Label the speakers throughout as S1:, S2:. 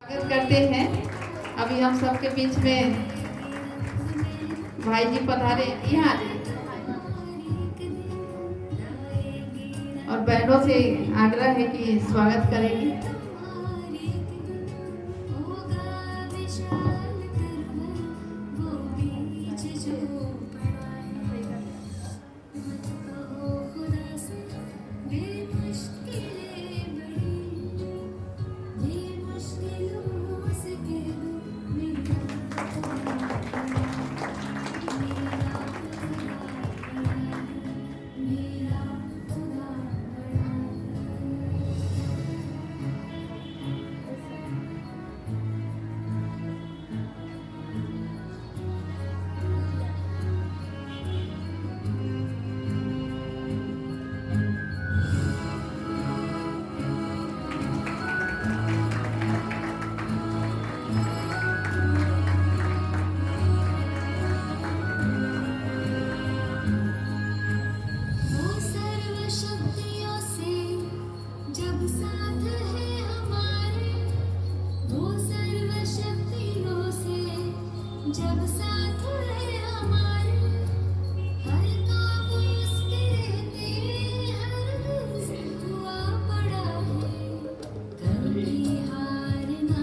S1: करते हैं। अभी हम सबके बीच में भाई जी पधारे, यहाँ और बहनों से आग्रह है कि स्वागत करेंगे।
S2: जब साथ है हमारे, हर काम उसके रहते, हर दिन हुआ पड़ा है। कभी हारना,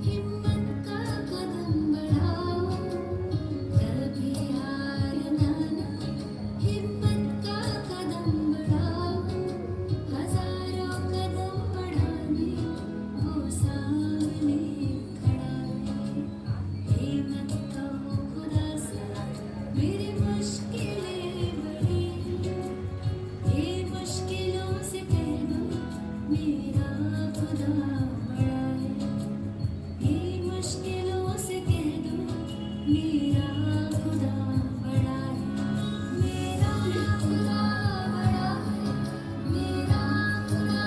S2: हिम्मत का कदम बढ़ाओ। कभी हारना, हिम्मत का कदम बढ़ाओ। हजारों कदम बढ़ाने वो सामने खड़ा है। मत कहो खुदा से मेरी मुश्किलें बड़ी, ये मुश्किलों से कह दो मेरा खुदा बड़ा है। ये मुश्किलों से कह दो मेरा खुदा बड़ा है। मेरा खुदा बड़ा है, मेरा खुदा।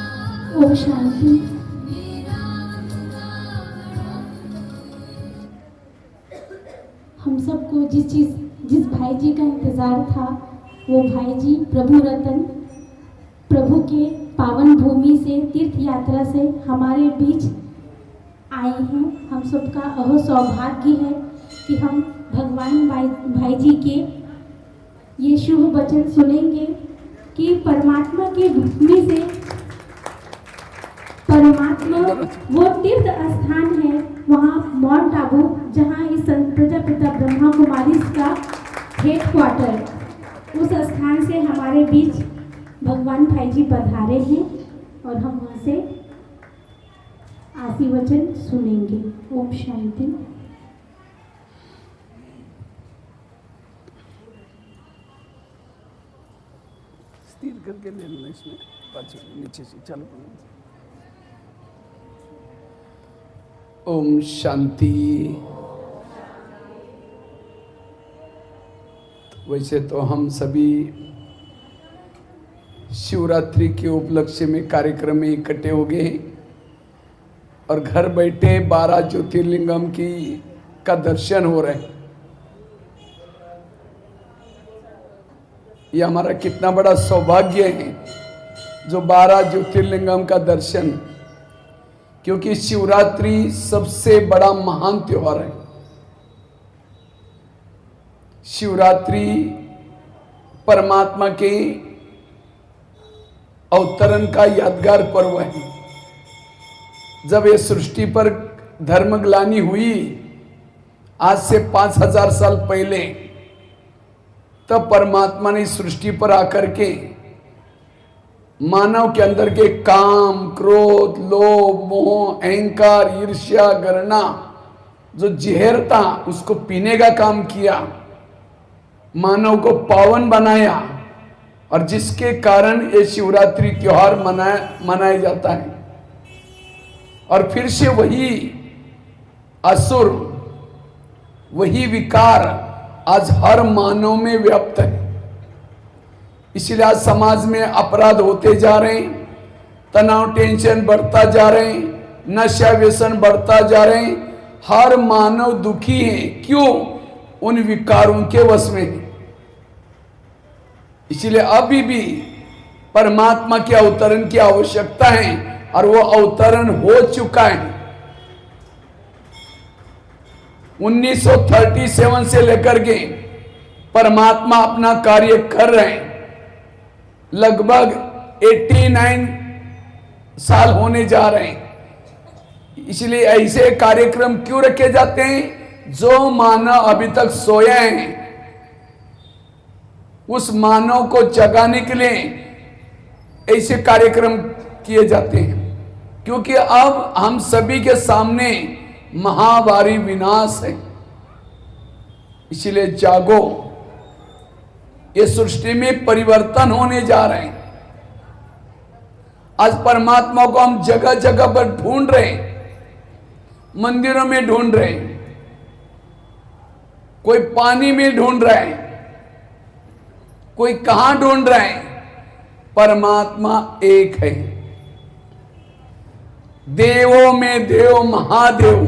S2: ओम शांति। हम सबको जिस भाई जी का इंतज़ार था, वो भाई जी प्रभु रतन प्रभु के पावन भूमि से तीर्थ यात्रा से हमारे बीच आए हैं। हम सबका अहो सौभाग्य है कि हम भगवान भाई जी के ये शुभ वचन सुनेंगे कि परमात्मा की भूमि से, परमात्मा वो तीर्थ स्थान है वहाँ माउंट आबू, जहाँ इस प्रजापिता ब्रह्मा कुमारी का हेड क्वार्टर, उस स्थान से हमारे बीच भगवान भाई जी पधारे हैं और हम वहाँ से आशीर्वचन सुनेंगे। ओम शांति।
S3: स्थिर करके ले लेना, इसमें पाँच नीचे से चालू करना। ओम शांति। वैसे तो हम सभी शिवरात्रि के उपलक्ष्य में कार्यक्रम में इकट्ठे हो गए और घर बैठे 12 ज्योतिर्लिंगम का दर्शन हो रहे हैं। ये हमारा कितना बड़ा सौभाग्य है जो 12 ज्योतिर्लिंगम का दर्शन, क्योंकि शिवरात्रि सबसे बड़ा महान त्योहार है। शिवरात्रि परमात्मा के अवतरण का यादगार पर्व है। जब ये सृष्टि पर धर्मग्लानि हुई आज से 5000 साल पहले, तब परमात्मा ने सृष्टि पर आकर के मानव के अंदर के काम, क्रोध, लोभ, मोह, अहंकार, ईर्ष्या, घृणा जो जहर था उसको पीने का काम किया, मानव को पावन बनाया, और जिसके कारण ये शिवरात्रि त्योहार मनाया जाता है। और फिर से वही असुर, वही विकार आज हर मानव में व्याप्त है। इसलिए आज समाज में अपराध होते जा रहे हैं, तनाव टेंशन बढ़ता जा रहे हैं, नशा व्यसन बढ़ता जा रहे हैं। हर मानव दुखी है, क्यों? उन विकारों के वश में है। इसलिए अभी भी परमात्मा के अवतरण की आवश्यकता है और वो अवतरण हो चुका है। 1937 से लेकर के परमात्मा अपना कार्य कर रहे हैं। लगभग 89 साल होने जा रहे हैं। इसलिए ऐसे कार्यक्रम क्यों रखे जाते हैं? जो मानव अभी तक सोया है उस मानव को जगाने के लिए ऐसे कार्यक्रम किए जाते हैं, क्योंकि अब हम सभी के सामने महाभारी विनाश है। इसलिए जागो, ये सृष्टि में परिवर्तन होने जा रहे हैं। आज परमात्मा को हम जगह जगह पर ढूंढ रहे हैं, मंदिरों में ढूंढ रहे हैं, कोई पानी में ढूंढ रहा है, कोई कहां ढूंढ रहा है। परमात्मा एक है। देवों में देव महादेव,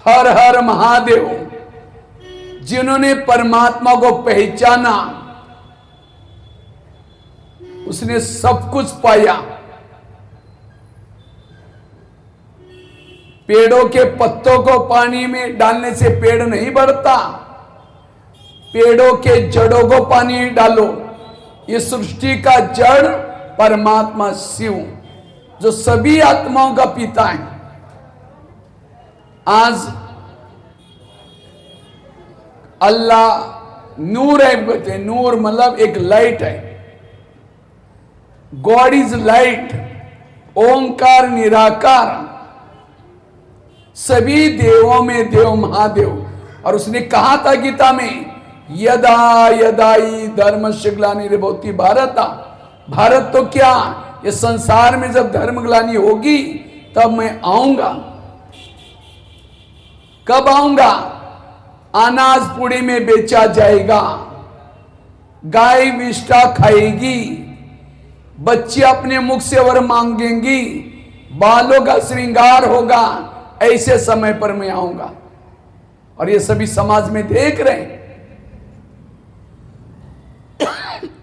S3: हर हर महादेव। जिन्होंने परमात्मा को पहचाना उसने सब कुछ पाया। पेड़ों के पत्तों को पानी में डालने से पेड़ नहीं बढ़ता, पेड़ों के जड़ों को पानी में डालो। ये सृष्टि का जड़ परमात्मा शिव, जो सभी आत्माओं का पिता है। आज अल्लाह नूर है, कहते हैं। नूर मतलब एक लाइट है। गॉड इज लाइट, ओंकार निराकार, सभी देवों में देव महादेव। और उसने कहा था गीता में, यदा यदाई धर्मस्य ग्लानिर्भवति भारत। भारत तो क्या, ये संसार में जब धर्म ग्लानि होगी तब मैं आऊंगा। कब आऊंगा? अनाज पुड़ी में बेचा जाएगा, गाय विष्ठा खाएगी, बच्चे अपने मुख से वर मांगेंगी, बालों का श्रृंगार होगा। ऐसे समय पर मैं आऊंगा। और ये सभी समाज में देख रहे हैं।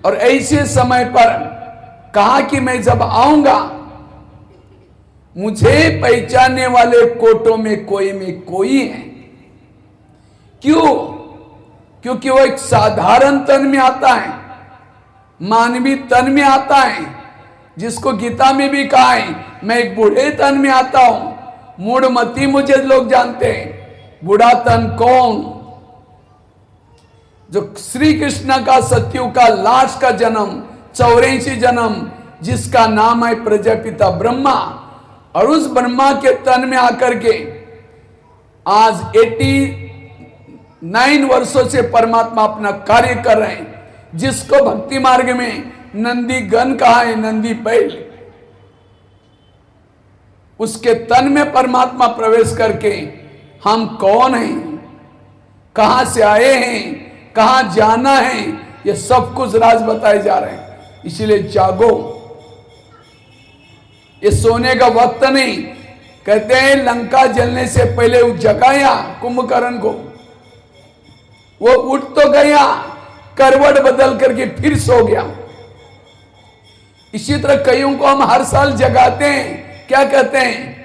S3: और ऐसे समय पर कहा कि मैं जब आऊंगा मुझे पहचानने वाले कोटों में कोई है। क्यों? क्योंकि वो एक साधारण तन में आता है, मानवीय तन में आता है, जिसको गीता में भी कहा है, मैं एक बूढ़े तन में आता हूं। मूढ़मती मुझे लोग जानते हैं। बूढ़ा तन कौन? जो श्री कृष्ण का सत्यु का लास्ट का जन्म, 84 जन्म, जिसका नाम है प्रजापिता ब्रह्मा। और उस ब्रह्मा के तन में आकर के आज 89 वर्षों से परमात्मा अपना कार्य कर रहे हैं, जिसको भक्ति मार्ग में नंदी गण कहा है, नंदी बैल। उसके तन में परमात्मा प्रवेश करके हम कौन हैं, कहां से आए हैं, कहां जाना है, ये सब कुछ राज बताए जा रहे हैं। इसलिए जागो, ये सोने का वक्त नहीं। कहते हैं लंका जलने से पहले वो जगाया कुंभकर्ण को, वो उठ तो गया, करवट बदल करके फिर सो गया। इसी तरह कईयों को हम हर साल जगाते हैं, क्या कहते हैं?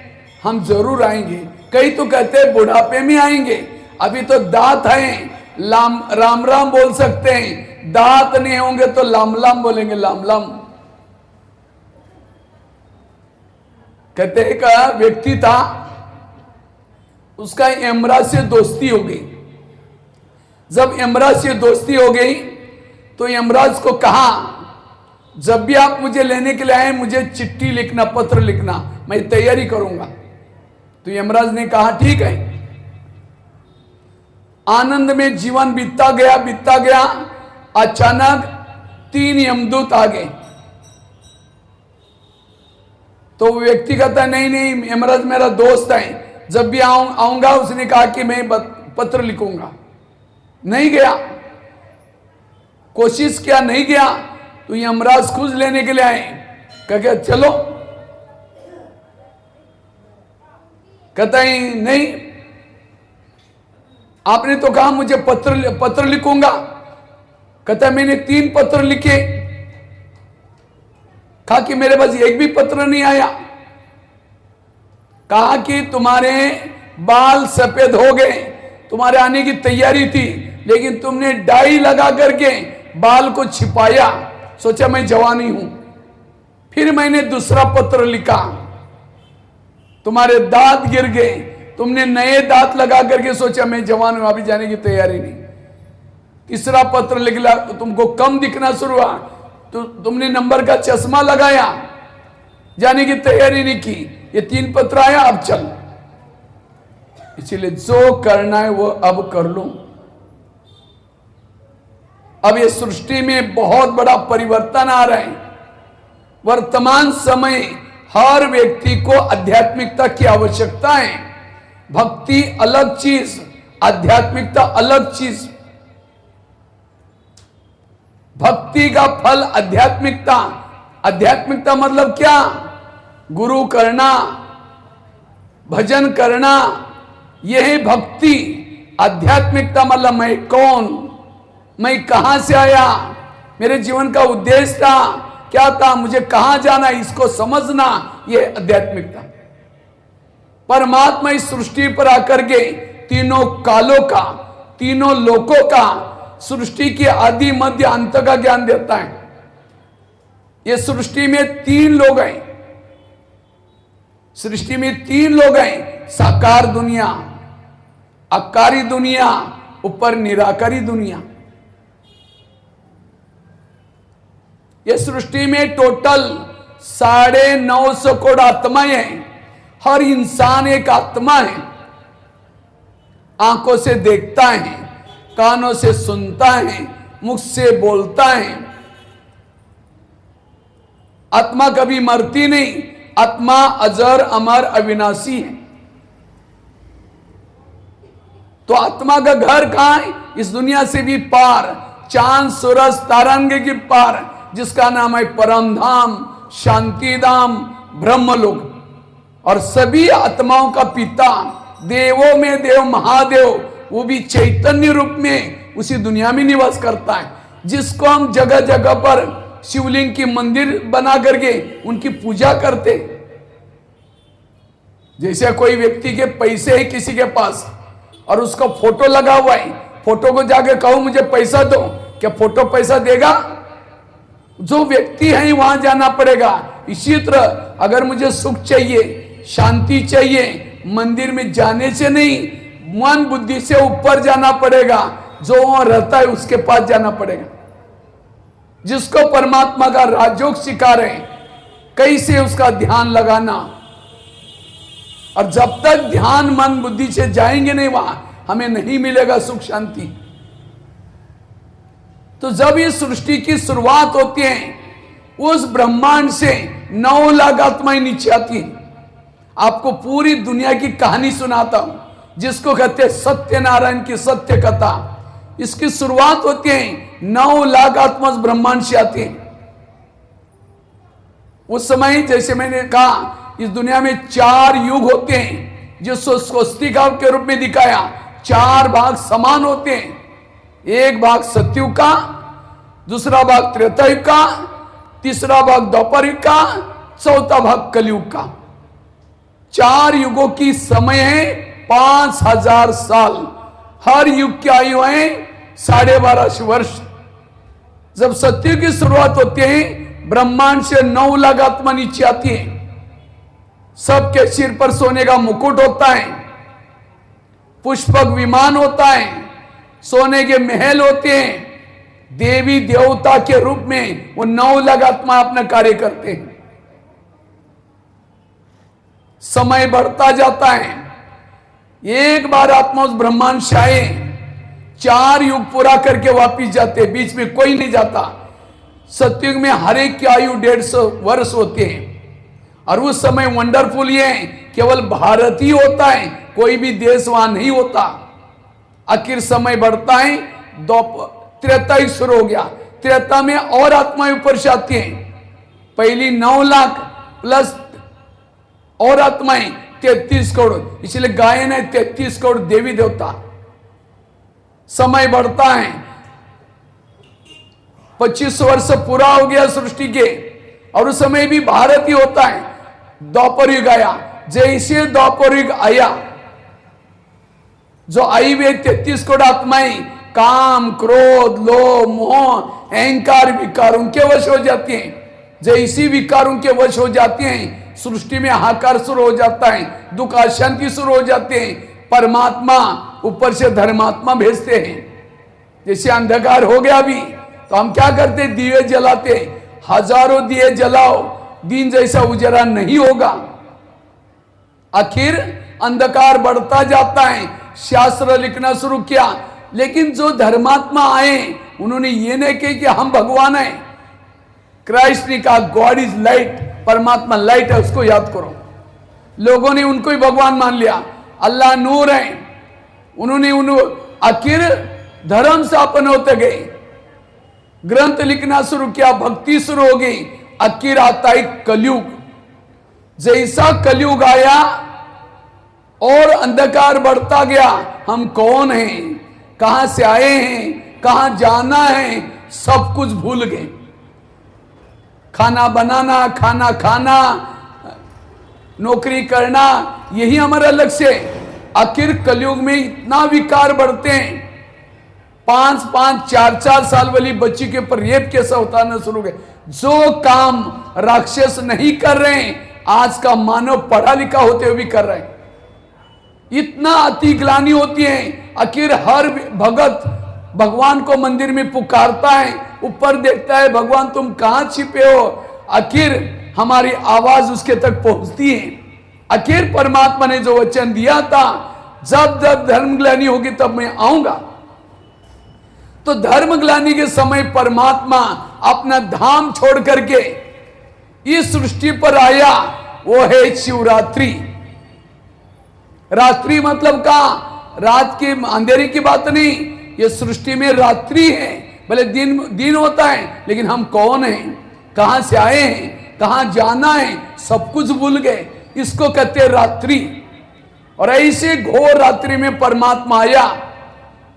S3: हम जरूर आएंगे। कई तो कहते हैं बुढ़ापे में आएंगे, अभी तो दांत हैं, राम राम बोल सकते हैं। दांत नहीं होंगे तो लाम लाम बोलेंगे, लाम लाम। कहते हैं का व्यक्ति था, उसका यमराज से दोस्ती हो गई। जब यमराज से दोस्ती हो गई तो यमराज को कहा, जब भी आप मुझे लेने के लिए आए मुझे चिट्ठी लिखना, पत्र लिखना, मैं तैयारी करूंगा। तो यमराज ने कहा ठीक है। आनंद में जीवन बीतता गया। अचानक 3 यमदूत आ गए। तो वो व्यक्ति कहता नहीं, यमराज मेरा दोस्त है, जब भी आऊंगा। उसने कहा कि मैं पत्र लिखूंगा। नहीं गया, कोशिश किया, नहीं गया। तो यमराज खुद लेने के लिए आए, कह चलो। कहता है नहीं, आपने तो कहा मुझे पत्र लिखूंगा। कहता है मैंने 3 पत्र लिखे। कहा कि मेरे पास एक भी पत्र नहीं आया। कहा कि तुम्हारे बाल सफेद हो गए, तुम्हारे आने की तैयारी थी, लेकिन तुमने डाई लगा करके बाल को छिपाया, सोचा मैं जवानी हूं। फिर मैंने दूसरा पत्र लिखा, तुम्हारे दांत गिर गए, तुमने नए दांत लगा करके सोचा मैं जवान हूं, अभी जाने की तैयारी नहीं। तीसरा पत्र लिखला, तो तुमको कम दिखना शुरू हुआ, तो तुमने नंबर का चश्मा लगाया, जाने की तैयारी नहीं की। ये 3 पत्र आया, अब चल। इसलिए जो करना है वो अब कर लो। अब ये सृष्टि में बहुत बड़ा परिवर्तन आ रहा है। वर्तमान समय हर व्यक्ति को आध्यात्मिकता की आवश्यकता है। भक्ति अलग चीज, आध्यात्मिकता अलग चीज। भक्ति का फल आध्यात्मिकता। आध्यात्मिकता मतलब क्या? गुरु करना, भजन करना, यही भक्ति। आध्यात्मिकता मतलब मैं कौन, मैं कहां से आया, मेरे जीवन का उद्देश्य था क्या था, मुझे कहां जाना, इसको समझना, यह आध्यात्मिकता। परमात्मा इस सृष्टि पर आकर के तीनों कालों का, तीनों लोकों का, सृष्टि के आदि मध्य अंत का ज्ञान देता है। ये सृष्टि में 3 लोग हैं, सृष्टि में 3 लोग हैं, साकार दुनिया, आकारी दुनिया, ऊपर निराकारी दुनिया। ये सृष्टि में टोटल 950 करोड़ आत्माएं हैं। हर इंसान एक आत्मा है। आंखों से देखता है, कानों से सुनता है, मुख से बोलता है। आत्मा कभी मरती नहीं। आत्मा अजर अमर अविनाशी है। तो आत्मा का घर कहां है? इस दुनिया से भी पार, चांद सूरज तारांगे की पार, जिसका नाम है परम धाम, शांति धाम, ब्रह्मलोक। और सभी आत्माओं का पिता, देवों में देव महादेव, वो भी चैतन्य रूप में उसी दुनिया में निवास करता है, जिसको हम जगह जगह पर शिवलिंग की मंदिर बना करके उनकी पूजा करते। जैसे कोई व्यक्ति के पैसे है किसी के पास और उसका फोटो लगा हुआ है, फोटो को जाके कहो मुझे पैसा दो, क्या फोटो पैसा देगा? जो व्यक्ति है वहां जाना पड़ेगा। इसी तरह अगर मुझे सुख चाहिए, शांति चाहिए, मंदिर में जाने से नहीं, मन बुद्धि से ऊपर जाना पड़ेगा। जो वहां रहता है उसके पास जाना पड़ेगा, जिसको परमात्मा का राजयोग सिखा रहे हैं, कैसे उसका ध्यान लगाना। और जब तक ध्यान मन बुद्धि से जाएंगे नहीं वहां, हमें नहीं मिलेगा सुख शांति। तो जब इस सृष्टि की शुरुआत होती है, उस ब्रह्मांड से 9 लाख आत्माएं नीचे आती हैं। आपको पूरी दुनिया की कहानी सुनाता हूं, जिसको कहते हैं सत्यनारायण की सत्य कथा। इसकी शुरुआत होती है, 9 लाख आत्मा ब्रह्मांड से आती हैं। उस समय जैसे मैंने कहा, इस दुनिया में 4 युग होते हैं, जिसको स्वस्तिका के रूप में दिखाया। 4 भाग समान होते हैं। एक भाग सतयुग का, दूसरा भाग त्रेतायुग का, तीसरा भाग द्वापर युग का, चौथा भाग कलयुग का। 4 युगों की समय है 5000 साल। हर युग की आयु है 12.5 वर्ष। जब सतयुग की शुरुआत होती है, ब्रह्मांड से 9 लाख आत्मा नीचे आती है। सबके सिर पर सोने का मुकुट होता है, पुष्पक विमान होता है, सोने के महल होते हैं। देवी देवता के रूप में वो 9 लाख आत्मा अपना कार्य करते हैं। समय बढ़ता जाता है। एक बार आत्मा उस ब्रह्मांड से आए, 4 युग पूरा करके वापिस जाते, बीच में कोई नहीं जाता। सतयुग में हर एक की आयु 150 वर्ष होते हैं। और उस समय वंडरफुल ये है, केवल भारत ही होता है, कोई भी देश वहां नहीं होता। आखिर समय बढ़ता है, त्रेता ही शुरू हो गया। त्रेता में और आत्माएं ऊपर से आती हैं। पहली 9 लाख प्लस और आत्माएं 33 करोड़। इसलिए गायन है 33 करोड़ देवी देवता। समय बढ़ता है, 25 वर्ष पूरा हो गया सृष्टि के, और उस समय भी भारत ही होता है। द्वापर युग आया। जैसे द्वापर युग आया, जो आई वे 33 करोड़ आत्माएं काम, क्रोध, लोभ, मोह, अहंकार विकारों के वश हो जाती हैं। जो इसी विकारों के वश हो जाती हैं, सृष्टि में हाहाकार शुरू हो जाता है, दुख अशांति शुरू हो जाते हैं। परमात्मा ऊपर से धर्मात्मा भेजते हैं। जैसे अंधकार हो गया अभी, तो हम क्या करते, दिए जलाते, हजारों दिए जलाओ, दिन जैसा उजरा नहीं होगा। आखिर अंधकार बढ़ता जाता है। शास्त्र लिखना शुरू किया, लेकिन जो धर्मात्मा आए उन्होंने ये नहीं कही कि हम भगवान हैं। क्राइस्ट ने कहा गॉड इज लाइट, परमात्मा लाइट है, उसको याद करो। लोगों ने उनको ही भगवान मान लिया। अल्लाह नूर है, उन्होंने आखिर धर्म स्थापन होते गए, ग्रंथ लिखना शुरू किया, भक्ति शुरू हो गई। आखिर आता है कलयुग। जैसा कलयुग आया और अंधकार बढ़ता गया, हम कौन हैं, कहां से आए हैं, कहां जाना है, सब कुछ भूल गए। खाना बनाना, खाना खाना, नौकरी करना, यही हमारा लक्ष्य है। आखिर कलयुग में इतना विकार बढ़ते हैं। 5-5, 4-4 साल वाली बच्ची के ऊपर रेप कैसा उतारना शुरू गए। जो काम राक्षस नहीं कर रहे हैं, आज का मानव पढ़ा लिखा होते हुए भी कर रहे हैं। इतना अति ग्लानि होती है। आखिर हर भगत भगवान को मंदिर में पुकारता है, ऊपर देखता है भगवान तुम कहां छिपे हो। आखिर हमारी आवाज उसके तक पहुंचती है। आखिर परमात्मा ने जो वचन दिया था, जब जब धर्म ग्लानि होगी तब मैं आऊंगा, तो धर्म ग्लानि के समय परमात्मा अपना धाम छोड़ करके इस सृष्टि पर आया। वो है शिवरात्रि। रात्रि मतलब का रात की अंधेरे की बात नहीं, ये सृष्टि में रात्रि है। भले दिन होता है, लेकिन हम कौन हैं, कहां से आए हैं, कहां जाना है, सब कुछ भूल गए। इसको कहते हैं रात्रि। और ऐसे घोर रात्रि में परमात्मा आया।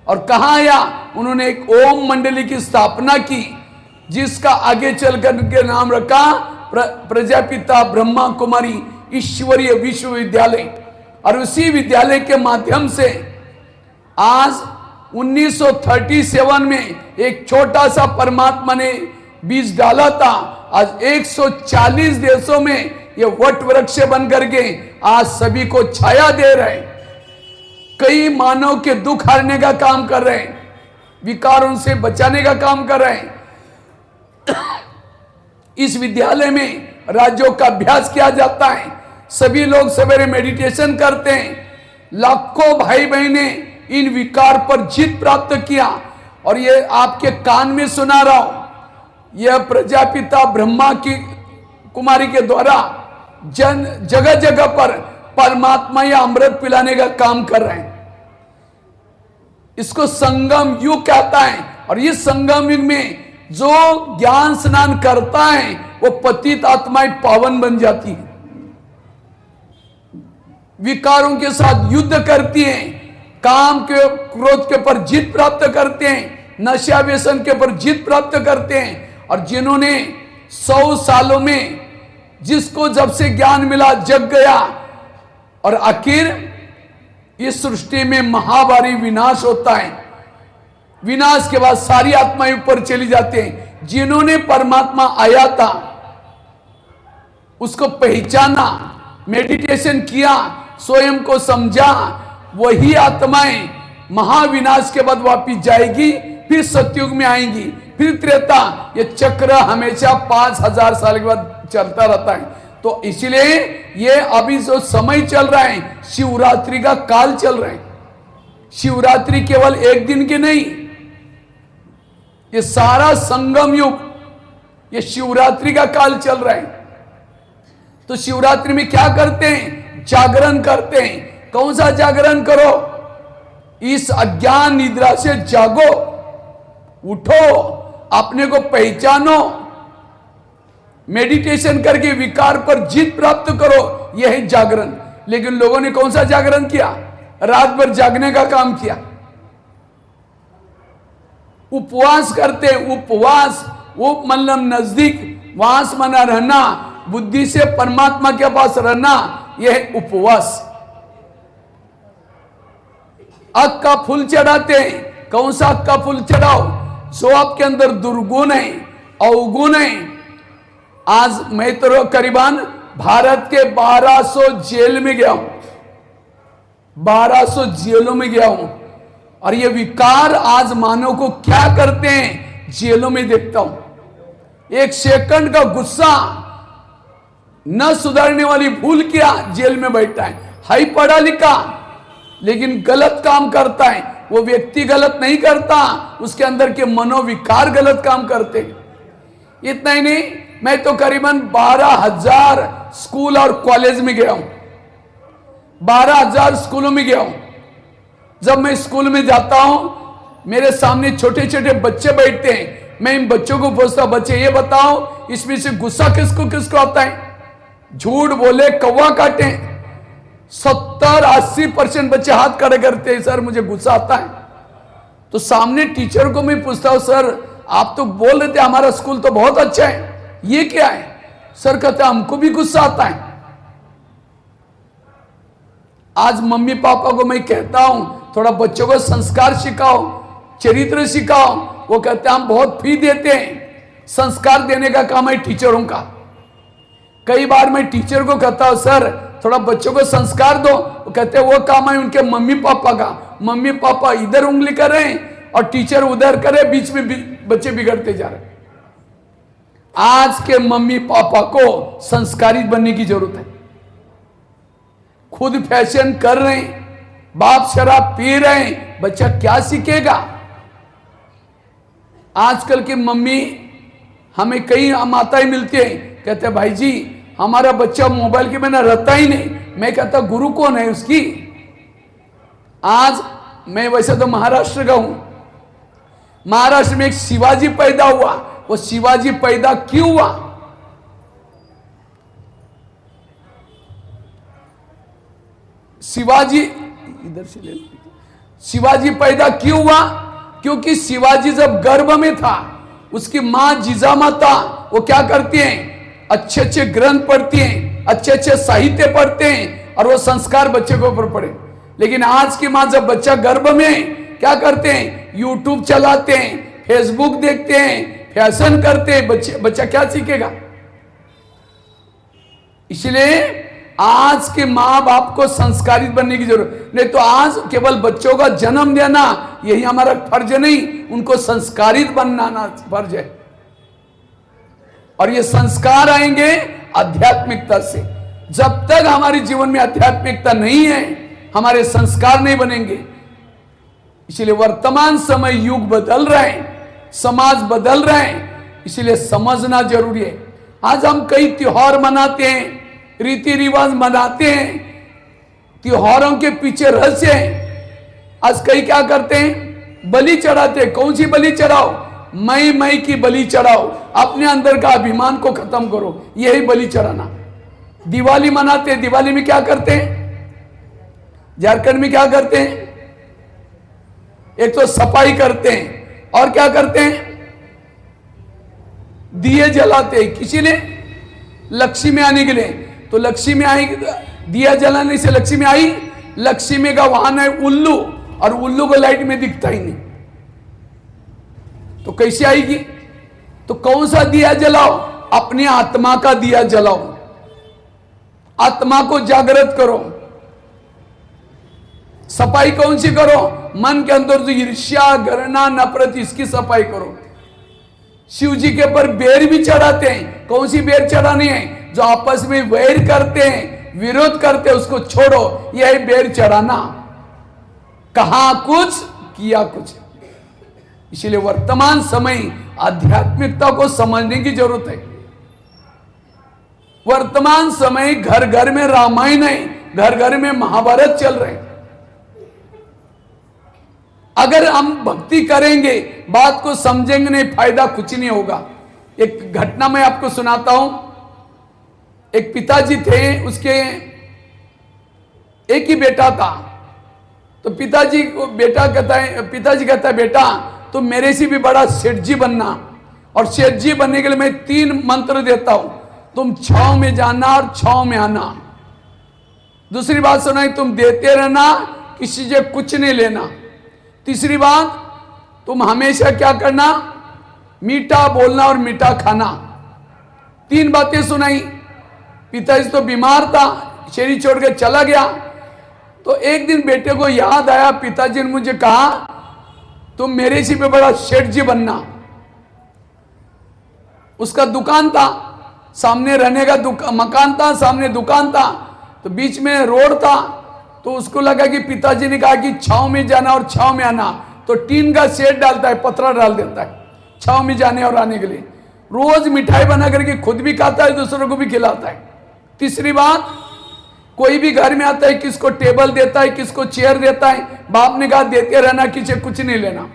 S3: और कहां आया, उन्होंने एक ओम मंडली की स्थापना की, जिसका आगे चलकर के नाम रखा प्रजापिता ब्रह्मा कुमारी ईश्वरीय विश्वविद्यालय। और उसी विद्यालय के माध्यम से आज 1937 में एक छोटा सा परमात्मा ने बीज डाला था। आज 140 देशों में ये वट वृक्ष बन करके आज सभी को छाया दे रहे हैं। कई मानव के दुख हरने का काम कर रहे हैं, विकारों से बचाने का काम कर रहे हैं। इस विद्यालय में राज्यों का अभ्यास किया जाता है। सभी लोग सवेरे मेडिटेशन करते हैं। लाखों भाई बहने इन विकार पर जीत प्राप्त किया। और ये आपके कान में सुना रहा हूं, यह प्रजापिता ब्रह्मा की कुमारी के द्वारा जगह जगह पर परमात्मा या अमृत पिलाने का काम कर रहे हैं। इसको संगम युग कहता है। और इस संगम युग में जो ज्ञान स्नान करता है, वो पतित आत्माएं पावन बन जाती है, विकारों के साथ युद्ध करती हैं, काम के क्रोध के ऊपर जीत प्राप्त करते हैं, नशा व्यसन के ऊपर जीत प्राप्त करते हैं। और जिन्होंने 100 सालों में, जिसको जब से ज्ञान मिला जग गया, और आखिर इस सृष्टि में महाभारी विनाश होता है। विनाश के बाद सारी आत्माएं ऊपर चली जाते हैं। जिन्होंने परमात्मा आया था उसको पहचाना, मेडिटेशन किया, स्वयं को समझा, वही आत्माएं महाविनाश के बाद वापिस जाएगी, फिर सतयुग में आएंगी, फिर त्रेता। ये चक्र हमेशा 5000 साल के बाद चलता रहता है। तो इसलिए ये अभी जो समय चल रहा है, शिवरात्रि का काल चल रहा है। शिवरात्रि केवल एक दिन की नहीं, ये सारा संगम युग, ये शिवरात्रि का काल चल रहा है। तो शिवरात्रि में क्या करते हैं, जागरण करते हैं। कौन सा जागरण करो, इस अज्ञान निद्रा से जागो, उठो, अपने को पहचानो, मेडिटेशन करके विकार पर जीत प्राप्त करो, यह है जागरण। लेकिन लोगों ने कौन सा जागरण किया, रात भर जागने का काम किया। उपवास करते, उपवास वो मतलब नजदीक वास मना रहना, बुद्धि से परमात्मा के पास रहना, यह है उपवास। आग का फूल चढ़ाते हैं। कौन सा आग का फूल चढ़ाओ? जो आपके अंदर दुर्गुण है, अवगुण है। आज मैं तो करीबन भारत के 1200 जेल में गया हूं, 1200 जेलों में गया हूं, और ये विकार आज मानव को क्या करते हैं जेलों में देखता हूं। एक सेकंड का गुस्सा, न सुधरने वाली भूल किया, जेल में बैठा है पढ़ा लिखा लेकिन गलत काम करता है। वो व्यक्ति गलत नहीं करता, उसके अंदर के मनोविकार गलत काम करते हैं। इतना ही नहीं, मैं तो करीबन 12,000 स्कूल और कॉलेज में गया हूं, 12,000 स्कूलों में गया हूं। जब मैं स्कूल में जाता हूं, मेरे सामने छोटे छोटे बच्चे बैठते हैं। मैं इन बच्चों को पूछता, बच्चे ये बताओ इसमें से गुस्सा किसको किसको आता है? झूठ बोले कौवा काटे। 70-80% बच्चे हाथ खड़े करते हैं, सर मुझे गुस्सा आता है। तो सामने टीचर को मैं पूछता हूं, सर आप तो बोल रहे थे हमारा स्कूल तो बहुत अच्छा है, ये क्या है? सर कहते हमको भी गुस्सा आता है। आज मम्मी पापा को मैं कहता हूं थोड़ा बच्चों को संस्कार सिखाओ, चरित्र सिखाओ। वो कहते हैं हम बहुत फी देते हैं, संस्कार देने का काम है टीचरों का। कई बार मैं टीचर को कहता हूं सर थोड़ा बच्चों को संस्कार दो, वो कहते हैं वो काम है उनके मम्मी पापा का। मम्मी पापा इधर उंगली कर रहे हैं और टीचर उधर करे, बीच में बच्चे बिगड़ते जा रहे हैं। आज के मम्मी पापा को संस्कारित बनने की जरूरत है। खुद फैशन कर रहे हैं, बाप शराब पी रहे हैं, बच्चा क्या सीखेगा? आजकल की मम्मी, हमें कई माताएं मिलती हैं, कहते हैं भाई जी हमारा बच्चा मोबाइल के बिना रहता ही नहीं। मैं कहता गुरु कौन है उसकी? आज मैं वैसे तो महाराष्ट्र का हूं, महाराष्ट्र में एक शिवाजी पैदा हुआ। वो शिवाजी पैदा क्यों हुआ? शिवाजी इधर से ले, शिवाजी पैदा क्यों हुआ? क्योंकि शिवाजी जब गर्भ में था, उसकी मां जिजामाता वो क्या करती हैं? अच्छे अच्छे ग्रंथ पढ़ती हैं, अच्छे अच्छे साहित्य पढ़ते हैं, और वो संस्कार बच्चे को ऊपर पड़े। लेकिन आज की मां जब बच्चा गर्भ में क्या करते हैं? यूट्यूब चलाते हैं, फेसबुक देखते हैं, फैशन करते हैं, बच्चा क्या सीखेगा? इसलिए आज के माँ बाप को संस्कारित बनने की जरूरत नहीं। तो आज केवल बच्चों का जन्म देना यही हमारा फर्ज नहीं, उनको संस्कारित बनाना फर्ज है। और ये संस्कार आएंगे आध्यात्मिकता से। जब तक हमारे जीवन में आध्यात्मिकता नहीं है, हमारे संस्कार नहीं बनेंगे। इसलिए वर्तमान समय युग बदल रहे हैं, समाज बदल रहे हैं, इसलिए समझना जरूरी है। आज हम कई त्योहार मनाते हैं, रीति रिवाज मनाते हैं, त्योहारों के पीछे रहस्य है। आज कई क्या करते हैं? बलि चढ़ाते हैं। कौन सी बलि चढ़ाओ? मैं की बलि चढ़ाओ, अपने अंदर का अभिमान को खत्म करो, यही बलि चढ़ाना। दिवाली मनाते हैं, दिवाली में क्या करते हैं? झारखंड में क्या करते हैं? एक तो सफाई करते हैं और क्या करते हैं? दिए जलाते हैं। किसी ने लक्ष्मी आने के लिए, तो लक्ष्मी आई, दिया जलाने से लक्ष्मी आई। लक्ष्मी का वाहन है उल्लू, और उल्लू को लाइट में दिखता ही नहीं, तो कैसे आएगी? तो कौन सा दिया जलाओ? अपनी आत्मा का दिया जलाओ, आत्मा को जागृत करो। सफाई कौन सी करो? मन के अंदर जो ईर्ष्या, घृणा, नफरत, इसकी सफाई करो। शिव जी के ऊपर बेर भी चढ़ाते हैं। कौन सी बेर चढ़ानी है? जो आपस में वैर करते हैं, विरोध करते हैं, उसको छोड़ो, यही बेर चढ़ाना। कहा कुछ किया कुछ। इसलिए वर्तमान समय आध्यात्मिकता को समझने की जरूरत है। वर्तमान समय घर घर में रामायण है, घर घर में महाभारत चल रहे हैं। अगर हम भक्ति करेंगे, बात को समझेंगे नहीं, फायदा कुछ नहीं होगा। एक घटना मैं आपको सुनाता हूं। एक पिताजी थे, उसके एक ही बेटा था। तो पिताजी कहता है बेटा तुम मेरे से भी बड़ा सेठ जी बनना, और सेठ जी बनने के लिए मैं 3 मंत्र देता हूं। तुम 6 में जाना और 6 में आना। दूसरी बात सुना, तुम देते रहना किसी से कुछ नहीं लेना। तीसरी बात, तुम हमेशा क्या करना, मीठा बोलना और मीठा खाना। 3 बातें सुनाई। पिताजी तो बीमार था, शरीर छोड़ के चला गया। तो एक दिन बेटे को याद आया, पिताजी ने मुझे कहा तुम मेरे से भी बड़ा सेठ जी बनना। उसका दुकान था, सामने रहने का मकान था, सामने दुकान था, तो बीच में रोड था। तो उसको लगा कि पिताजी ने कहा कि छांव में जाना और छांव में आना, तो टीन का शेड डालता है, पतरा डाल देता है छांव में जाने और आने के लिए। रोज मिठाई बना करके खुद भी खाता है, दूसरों को भी खिलाता है। तीसरी बात, कोई भी घर में आता है, किसको टेबल देता है, किसको चेयर देता है। बाप ने कहा देते रहना, किसी कुछ नहीं लेना।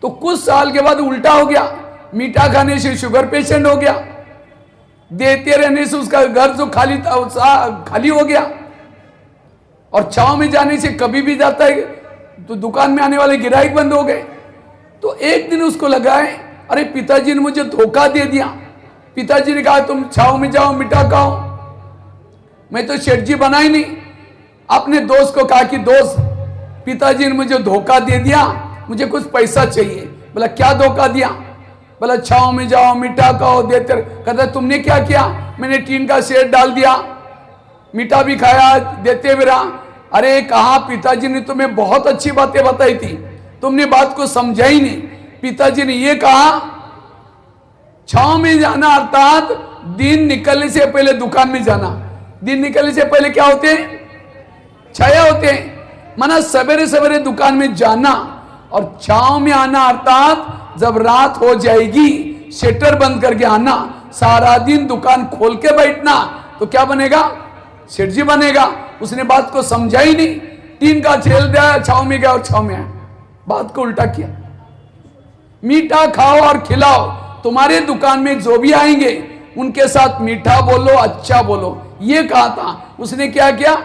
S3: तो कुछ साल के बाद उल्टा हो गया, मीठा खाने से शुगर पेशेंट हो गया, देते रहने से उसका घर जो खाली था खाली हो गया, और छांव में जाने से कभी भी जाता है तो दुकान में आने वाले गिराहक बंद हो गए। तो एक दिन उसको लगा है, अरे पिताजी ने मुझे धोखा दे दिया। पिताजी ने कहा तुम छांव में जाओ, मीठा खाओ, मैं तो शेठ जी बना ही नहीं। अपने दोस्त को कहा कि दोस्त, पिताजी ने मुझे धोखा दे दिया, मुझे कुछ पैसा चाहिए। बोला क्या धोखा दिया? बोला छांव में जाओ, मीठा खाओ, देते। कहता तुमने क्या किया? मैंने टीन का शेड डाल दिया, मीठा भी खाया, देते भी रहा। अरे कहा, पिताजी ने तुम्हें बहुत अच्छी बातें बताई थी, तुमने बात को समझा ही नहीं। पिताजी ने ये कहा छांव में जाना अर्थात दिन निकलने से पहले दुकान में जाना। दिन निकलने से पहले क्या होते हैं? छाया होते हैं। माना सवेरे सवेरे दुकान में जाना, और छांव में आना अर्थात जब रात हो जाएगी शटर बंद करके आना, सारा दिन दुकान खोल के बैठना, तो क्या बनेगा? सेठ जी बनेगा। उसने बात को समझा ही नहीं, टीन का छेल दिया, छांव में गया और छांव में आया, बात को उल्टा किया। मीठा खाओ और खिलाओ, तुम्हारे दुकान में जो भी आएंगे उनके साथ मीठा बोलो, अच्छा बोलो, ये कहा था। उसने क्या किया?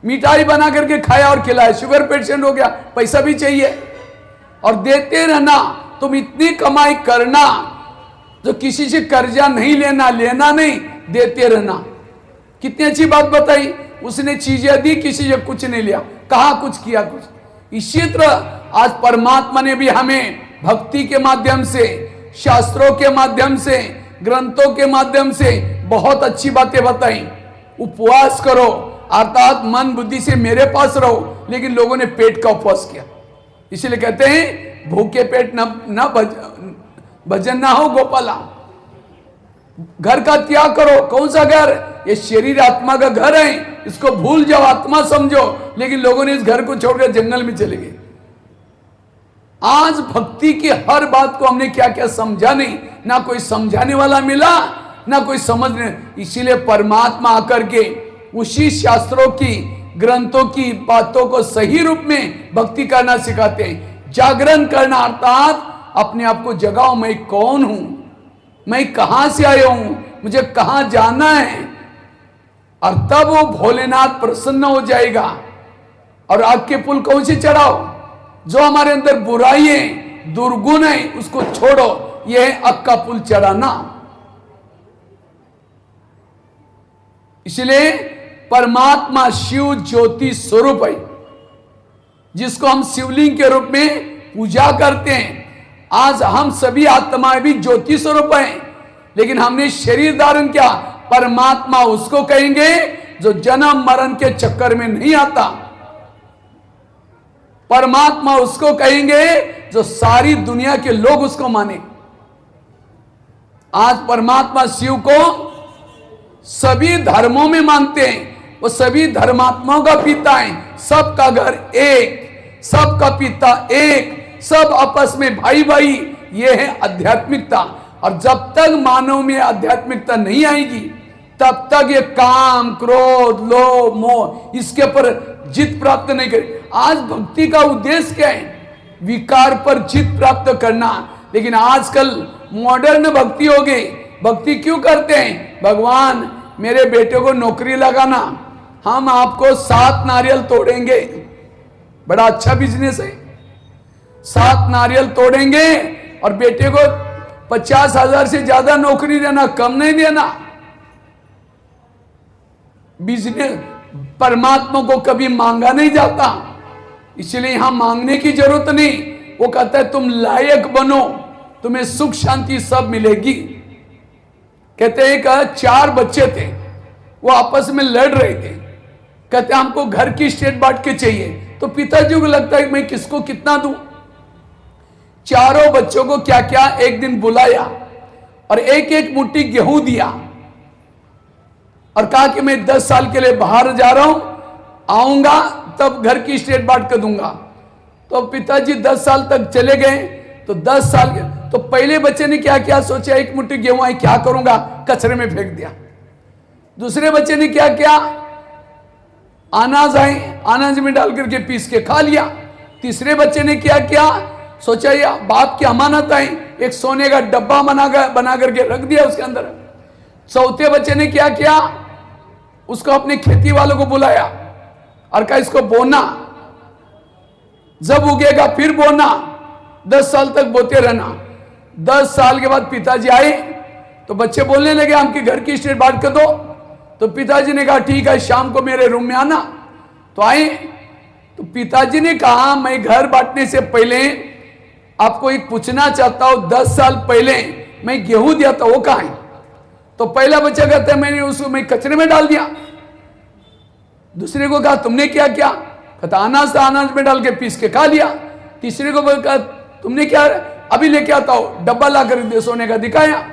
S3: मिठाई बना करके खाया और खिलाया, शुगर पेशेंट हो गया, पैसा भी चाहिए, और देते रहना। तुम इतनी कमाई करना, जो किसी से कर्जा नहीं लेना, लेना नहीं, देते रहना। कितनी अच्छी बात बताई। उसने चीजें दी, किसी से कुछ नहीं लिया, कहा कुछ किया कुछ। इसी तरह आज परमात्मा ने भी हमें भक्ति के माध्यम से, शास्त्रों के माध्यम से, ग्रंथों के माध्यम से बहुत अच्छी बातें बताई। उपवास करो अर्थात मन बुद्धि से मेरे पास रहो, लेकिन लोगों ने पेट का उपवास किया। इसलिए कहते हैं भूखे पेट न भजन ना हो गोपाला। घर का त्याग करो। कौन सा घर? ये शरीर आत्मा का घर है, इसको भूल जाओ, आत्मा समझो। लेकिन लोगों ने इस घर को छोड़कर जंगल में चले गए। आज भक्ति की हर बात को हमने क्या क्या समझा नहीं, ना कोई समझाने वाला मिला, ना कोई समझने। इसीलिए परमात्मा आकर के उसी शास्त्रों की, ग्रंथों की बातों को सही रूप में भक्ति करना सिखाते हैं। जागरण करना अर्थात अपने आप को जगाओ, मैं कौन हूं, मैं कहां से आया हूं, मुझे कहां जाना है। और तब वो भोलेनाथ प्रसन्न हो जाएगा। और आग के पुल कौन से चढ़ाओ? जो हमारे अंदर बुराई है, दुर्गुण है, उसको छोड़ो। यह है आग का पुल चढ़ाना। इसलिए परमात्मा शिव ज्योति स्वरूप है, जिसको हम शिवलिंग के रूप में पूजा करते हैं। आज हम सभी आत्माएं भी ज्योति स्वरूप हैं, लेकिन हमने शरीर धारण किया। परमात्मा उसको कहेंगे जो जन्म मरण के चक्कर में नहीं आता। परमात्मा उसको कहेंगे जो सारी दुनिया के लोग उसको माने। आज परमात्मा शिव को सभी धर्मों में मानते हैं। वो सभी धर्मात्माओं का पिता है। सबका घर एक, सबका पिता एक, सब आपस में भाई भाई। ये है आध्यात्मिकता। और जब तक मानव में आध्यात्मिकता नहीं आएगी, तब तक ये काम, क्रोध, लोभ, मोह इसके पर जीत प्राप्त नहीं करे। आज भक्ति का उद्देश्य क्या है? विकार पर जीत प्राप्त करना। लेकिन आजकल मॉडर्न भक्ति हो गई। भक्ति क्यों करते हैं? भगवान मेरे बेटे को नौकरी लगाना, हम आपको 7 नारियल तोड़ेंगे। बड़ा अच्छा बिजनेस है। 7 नारियल तोड़ेंगे और बेटे को 50,000 से ज्यादा नौकरी देना, कम नहीं देना। बिजनेस परमात्मा को कभी मांगा नहीं जाता, इसलिए यहां मांगने की जरूरत नहीं। वो कहता है तुम लायक बनो, तुम्हें सुख शांति सब मिलेगी। कहते हैं कि 4 बच्चे थे, वो आपस में लड़ रहे थे। कहते हमको घर की स्टेट बांट के चाहिए। तो पिताजी को लगता है मैं किसको कितना दूं। चारों बच्चों को क्या क्या एक दिन बुलाया और एक एक मुट्ठी गेहूं दिया और कहा कि मैं 10 साल के लिए बाहर जा रहा हूं, आऊंगा तब घर की स्टेट बांट कर दूंगा। तो पिताजी 10 साल तक चले गए। तो 10 साल के तो पहले बच्चे ने क्या किया, सोचा एक मुट्ठी गेहूं आई क्या करूंगा, कचरे में फेंक दिया। दूसरे बच्चे ने क्या किया, अनाज आए अनाज में डाल करके पीस के खा लिया। तीसरे बच्चे ने क्या किया, सोचा या बाप की अमानत आई, एक सोने का डब्बा बना करके रख दिया उसके अंदर। चौथे बच्चे ने क्या किया, उसको अपने खेती वालों को बुलाया और कहा इसको बोना, जब उगेगा फिर बोना, 10 साल तक बोते रहना। 10 साल के बाद पिताजी आए तो बच्चे बोलने लगे हमके घर की स्टेट बांट कर दो। तो पिताजी ने कहा ठीक है, शाम को मेरे रूम में आना। तो आए तो पिताजी ने कहा मैं घर बांटने से पहले आपको एक पूछना चाहता हूं, 10 साल पहले मैं गेहूं दिया था वो कहां है? तो पहला बच्चा कहता है मैंने उसको मैं कचरे में डाल दिया। दूसरे को कहा तुमने क्या किया? कहता अनाज था, अनाज में डाल के पीस के खा लिया। तीसरे को कहा तुमने क्या, अभी लेके आता हूं, डब्बा ला कर सोने का दिखाया।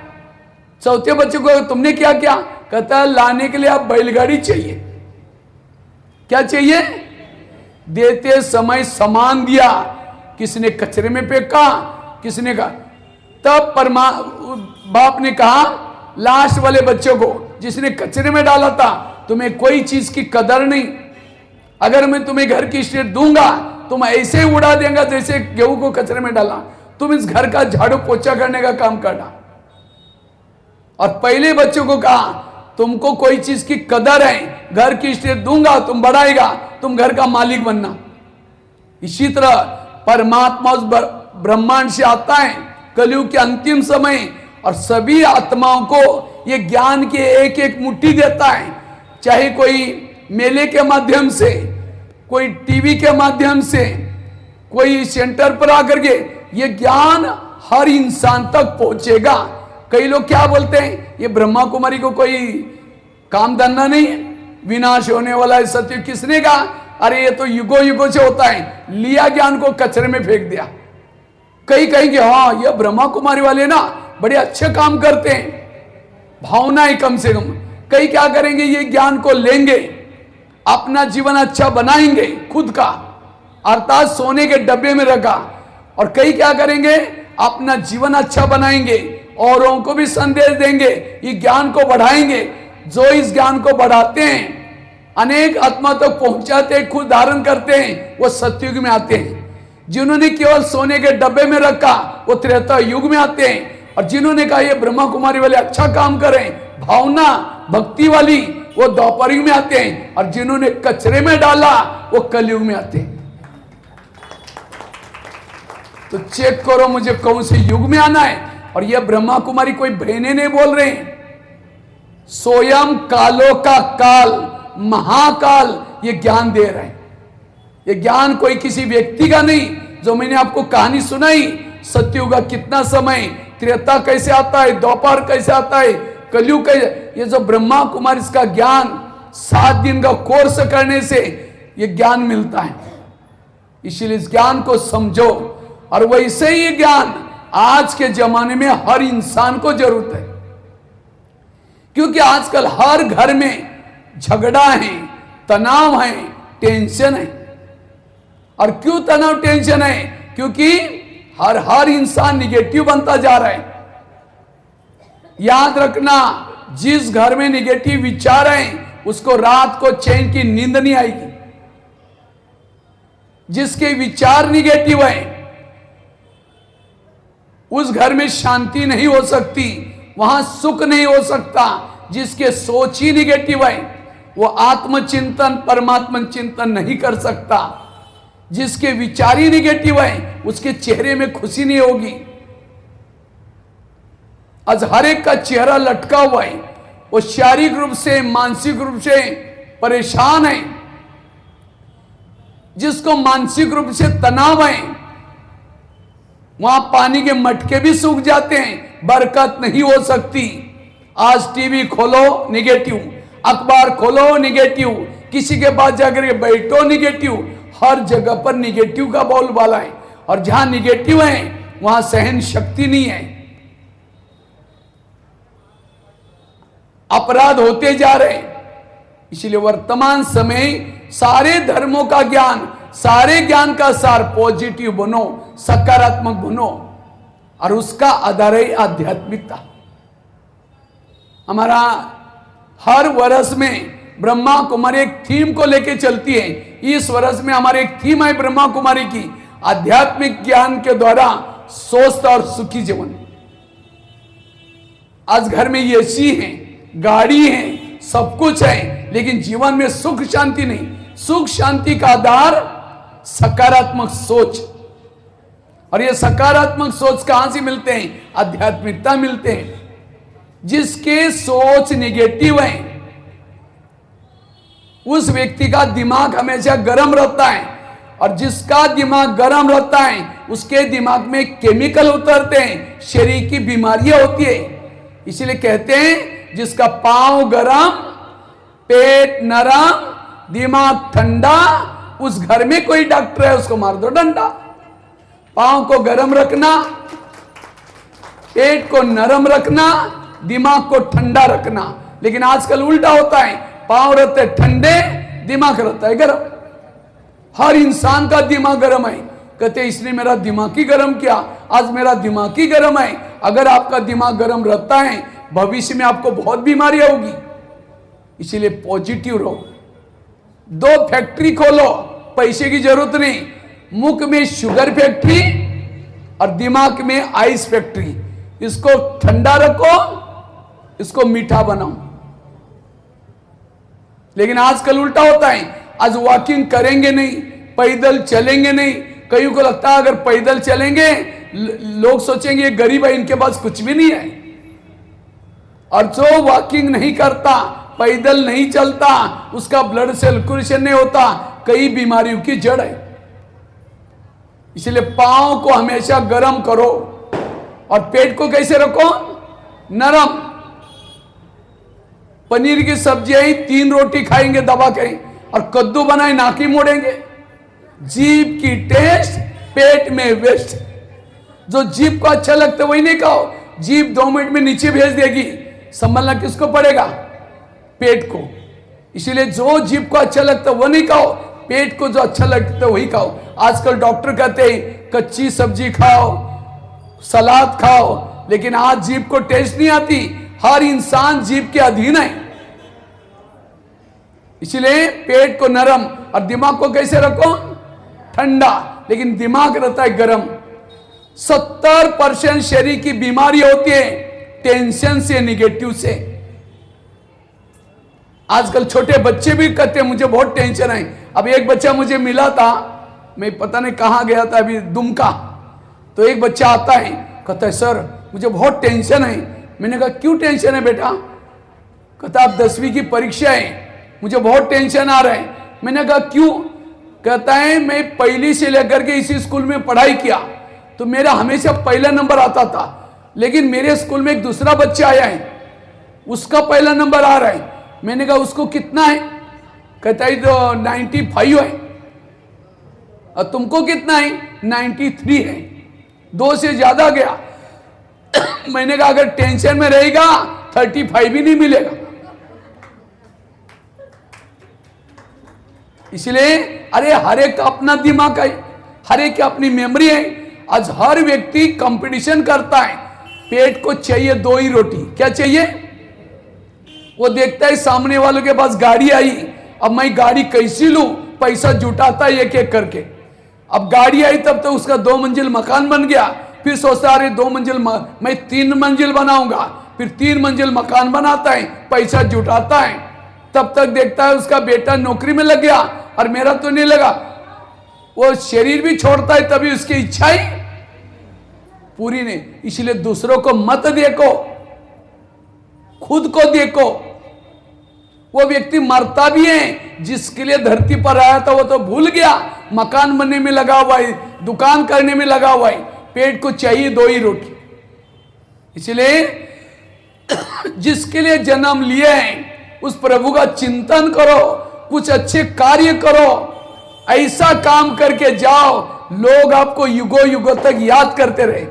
S3: चौथे बच्चे को तुमने क्या किया? कहता लाने के लिए आप बैलगाड़ी चाहिए। क्या चाहिए? देते समय सामान दिया, किसने कचरे में फेंका, किसने कहा। तब बाप ने कहा लास्ट वाले बच्चों को जिसने कचरे में डाला था, तुम्हें कोई चीज की कदर नहीं, अगर मैं तुम्हें घर की स्टेट दूंगा तुम ऐसे ही उड़ा देगा जैसे गेहूं को कचरे में डाला। तुम इस घर का झाड़ू पोछा करने का काम करना। और पहले बच्चों को कहा तुमको कोई चीज की कदर है, घर की स्टेट दूंगा तुम बढ़ाएगा, तुम घर का मालिक बनना। इसी तरह परमात्मा उस ब्रह्मांड से आता है कलयुग के अंतिम समय और सभी आत्माओं को ये ज्ञान की एक एक मुट्ठी देता है। चाहे कोई मेले के माध्यम से, कोई टीवी के माध्यम से, कोई सेंटर पर आकर के ये ज्ञान हर इंसान तक पहुंचेगा। कई लोग क्या बोलते हैं, ये ब्रह्मा कुमारी को कोई काम धंधा नहीं है, विनाश होने वाला है सत्य। किसने कहा? अरे ये तो युगों युगों से होता है, लिया ज्ञान को कचरे में फेंक दिया। कई कहेंगे हाँ ये ब्रह्मा कुमारी वाले ना बड़े अच्छे काम करते हैं, भावना ही कम से कम। कई क्या करेंगे, ये ज्ञान को लेंगे, अपना जीवन अच्छा बनाएंगे खुद का, अर्थात सोने के डब्बे में रखा। और कई क्या करेंगे, अपना जीवन अच्छा बनाएंगे, औरों को भी संदेश देंगे, ये ज्ञान को बढ़ाएंगे। जो इस ज्ञान को बढ़ाते हैं, अनेक आत्मा तक पहुंचाते हैं, खुद धारण करते हैं, वो सतयुग में आते हैं। जिन्होंने केवल सोने के डब्बे में रखा वो त्रेता युग में आते हैं। और जिन्होंने कहा ये ब्रह्मा कुमारी वाले अच्छा काम करें, भावना भक्ति वाली, वो द्वापर युग में आते हैं। और जिन्होंने कचरे में डाला वो कलयुग में आते हैं। तो चेक करो मुझे कौन से युग में आना है। और ये ब्रह्मा कुमारी कोई बहने नहीं बोल रहे हैं, स्वयं कालों का काल महाकाल ये ज्ञान दे रहे हैं। ये ज्ञान कोई किसी व्यक्ति का नहीं। जो मैंने आपको कहानी सुनाई, सतयुग का कितना समय, त्रेता कैसे आता है, द्वापर कैसे आता है, कलयुग कैसे, ये जो ब्रह्मा कुमारी इसका ज्ञान 7 दिन का कोर्स करने से ये ज्ञान मिलता है। इसलिए इस ज्ञान को समझो। और वैसे ही ज्ञान आज के जमाने में हर इंसान को जरूरत है, क्योंकि आजकल हर घर में झगड़ा है, तनाव है, टेंशन है। और क्यों तनाव टेंशन है? क्योंकि हर इंसान निगेटिव बनता जा रहा है। याद रखना, जिस घर में निगेटिव विचार है उसको रात को चैन की नींद नहीं आएगी। जिसके विचार निगेटिव है उस घर में शांति नहीं हो सकती, वहां सुख नहीं हो सकता। जिसके सोच ही निगेटिव है वो आत्मचिंतन परमात्मा चिंतन नहीं कर सकता। जिसके विचार ही निगेटिव है उसके चेहरे में खुशी नहीं होगी। आज हर एक का चेहरा लटका हुआ है, वो शारीरिक रूप से मानसिक रूप से परेशान है। जिसको मानसिक रूप से तनाव है, वहां पानी के मटके भी सूख जाते हैं, बरकत नहीं हो सकती। आज टीवी खोलो निगेटिव, अखबार खोलो निगेटिव, किसी के पास जाकर के बैठो निगेटिव, हर जगह पर निगेटिव का बोलबाला है। और जहां निगेटिव है वहां सहन शक्ति नहीं है, अपराध होते जा रहे हैं। इसलिए वर्तमान समय सारे धर्मों का ज्ञान, सारे ज्ञान का सार पॉजिटिव बनो, सकारात्मक बनो, और उसका आधार है आध्यात्मिकता। हमारा हर वर्ष में ब्रह्मा कुमारी एक थीम को लेके चलती है। इस वर्ष में हमारी एक थीम है ब्रह्मा कुमारी की, आध्यात्मिक ज्ञान के द्वारा स्वस्थ और सुखी जीवन। आज घर में एसी है, गाड़ी है, सब कुछ है, लेकिन जीवन में सुख शांति नहीं। सुख शांति का आधार सकारात्मक सोच, और ये सकारात्मक सोच कहां से मिलते हैं? आध्यात्मिकता मिलते हैं। जिसके सोच निगेटिव है उस व्यक्ति का दिमाग हमेशा गर्म रहता है, और जिसका दिमाग गर्म रहता है उसके दिमाग में केमिकल उतरते हैं, शरीर की बीमारियां होती है। इसलिए कहते हैं जिसका पांव गरम, पेट नरम, दिमाग ठंडा, उस घर में कोई डॉक्टर है उसको मार दो डंडा। पांव को गरम रखना, पेट को नरम रखना, दिमाग को ठंडा रखना। लेकिन आजकल उल्टा होता है, पांव रहते ठंडे, दिमाग रहता है गरम। हर इंसान का दिमाग गरम है। कहते इसने मेरा दिमाग ही गरम किया, आज मेरा दिमाग ही गरम है। अगर आपका दिमाग गरम रहता है भविष्य में आपको बहुत बीमारियां होगी। इसीलिए पॉजिटिव रहो। 2 फैक्ट्री खोलो, पैसे की जरूरत नहीं। मुख में शुगर फैक्ट्री और दिमाग में आइस फैक्ट्री। इसको ठंडा रखो, इसको मीठा बनाओ। लेकिन आजकल उल्टा होता है, आज वॉकिंग करेंगे नहीं, पैदल चलेंगे नहीं। कईयों को लगता है अगर पैदल चलेंगे लोग सोचेंगे ये गरीब है, इनके पास कुछ भी नहीं है। और जो वॉकिंग नहीं करता, पैदल नहीं चलता, उसका ब्लड सर्कुलेशन नहीं होता, कई बीमारियों की जड़ है। इसलिए पांव को हमेशा गर्म करो और पेट को कैसे रखो? नरम। पनीर की सब्जी आई, 3 रोटी खाएंगे दबा के, और कद्दू बनाए नाकी मोड़ेंगे। जीभ की टेस्ट, पेट में वेस्ट। जो जीभ को अच्छा लगता है वही नहीं खाओ। जीभ 2 मिनट में नीचे भेज देगी, संभलना किसको पड़ेगा? पेट को। इसीलिए जो जीभ को अच्छा लगता है वो नहीं खाओ, पेट को जो अच्छा लगता है वही खाओ। आजकल डॉक्टर कहते हैं कच्ची सब्जी खाओ, सलाद खाओ, लेकिन आज जीभ को टेस्ट नहीं आती। हर इंसान जीभ के अधीन है। इसलिए पेट को नरम और दिमाग को कैसे रखो? ठंडा। लेकिन दिमाग रहता है गर्म। 70% शरीर की बीमारी होती है टेंशन से, निगेटिव से। आजकल छोटे बच्चे भी कहते हैं मुझे बहुत टेंशन है। अब एक बच्चा मुझे मिला था, मैं पता नहीं कहां गया था अभी, दुमका। तो एक बच्चा आता है, कहता है सर मुझे बहुत टेंशन है। मैंने कहा क्यों टेंशन है बेटा? कहता आप 10वीं की परीक्षा है, मुझे बहुत टेंशन आ रहा है। मैंने कहा क्यों? कहता है मैं पहली से लेकर के इसी स्कूल में पढ़ाई किया तो मेरा हमेशा पहला नंबर आता था, लेकिन मेरे स्कूल में एक दूसरा बच्चा आया है, उसका पहला नंबर आ रहा है। मैंने कहा उसको कितना है? कहता है तो 95 है। और तुमको कितना है? 93 है, 2 से ज्यादा गया। मैंने कहा अगर टेंशन में रहेगा 35 भी नहीं मिलेगा। इसलिए अरे हर एक का अपना दिमाग है, हर एक की अपनी मेमोरी है। आज हर व्यक्ति कंपटीशन करता है। पेट को चाहिए 2 ही रोटी। क्या चाहिए? वो देखता है सामने वालों के पास गाड़ी आई, अब मैं गाड़ी कैसी लूं, पैसा जुटाता है एक एक करके। अब गाड़ी आई तब तो उसका 2 मंजिल मकान बन गया, फिर सोचता अरे 2 मंजिल मैं 3 मंजिल बनाऊंगा, फिर 3 मंजिल मकान बनाता है, पैसा जुटाता है। तब तक देखता है उसका बेटा नौकरी में लग गया और मेरा तो नहीं लगा। वो शरीर भी छोड़ता है तभी उसकी इच्छाएं पूरी नहीं। इसलिए दूसरों को मत देखो, खुद को देखो। वो व्यक्ति मरता भी है। जिसके लिए धरती पर आया था वो तो भूल गया, मकान बनने में लगा हुआ है, दुकान करने में लगा हुआ है, पेट को चाहिए 2 ही रोटी। इसलिए जिसके लिए जन्म लिए हैं उस प्रभु का चिंतन करो, कुछ अच्छे कार्य करो, ऐसा काम करके जाओ लोग आपको युगों युगों तक याद करते रहे।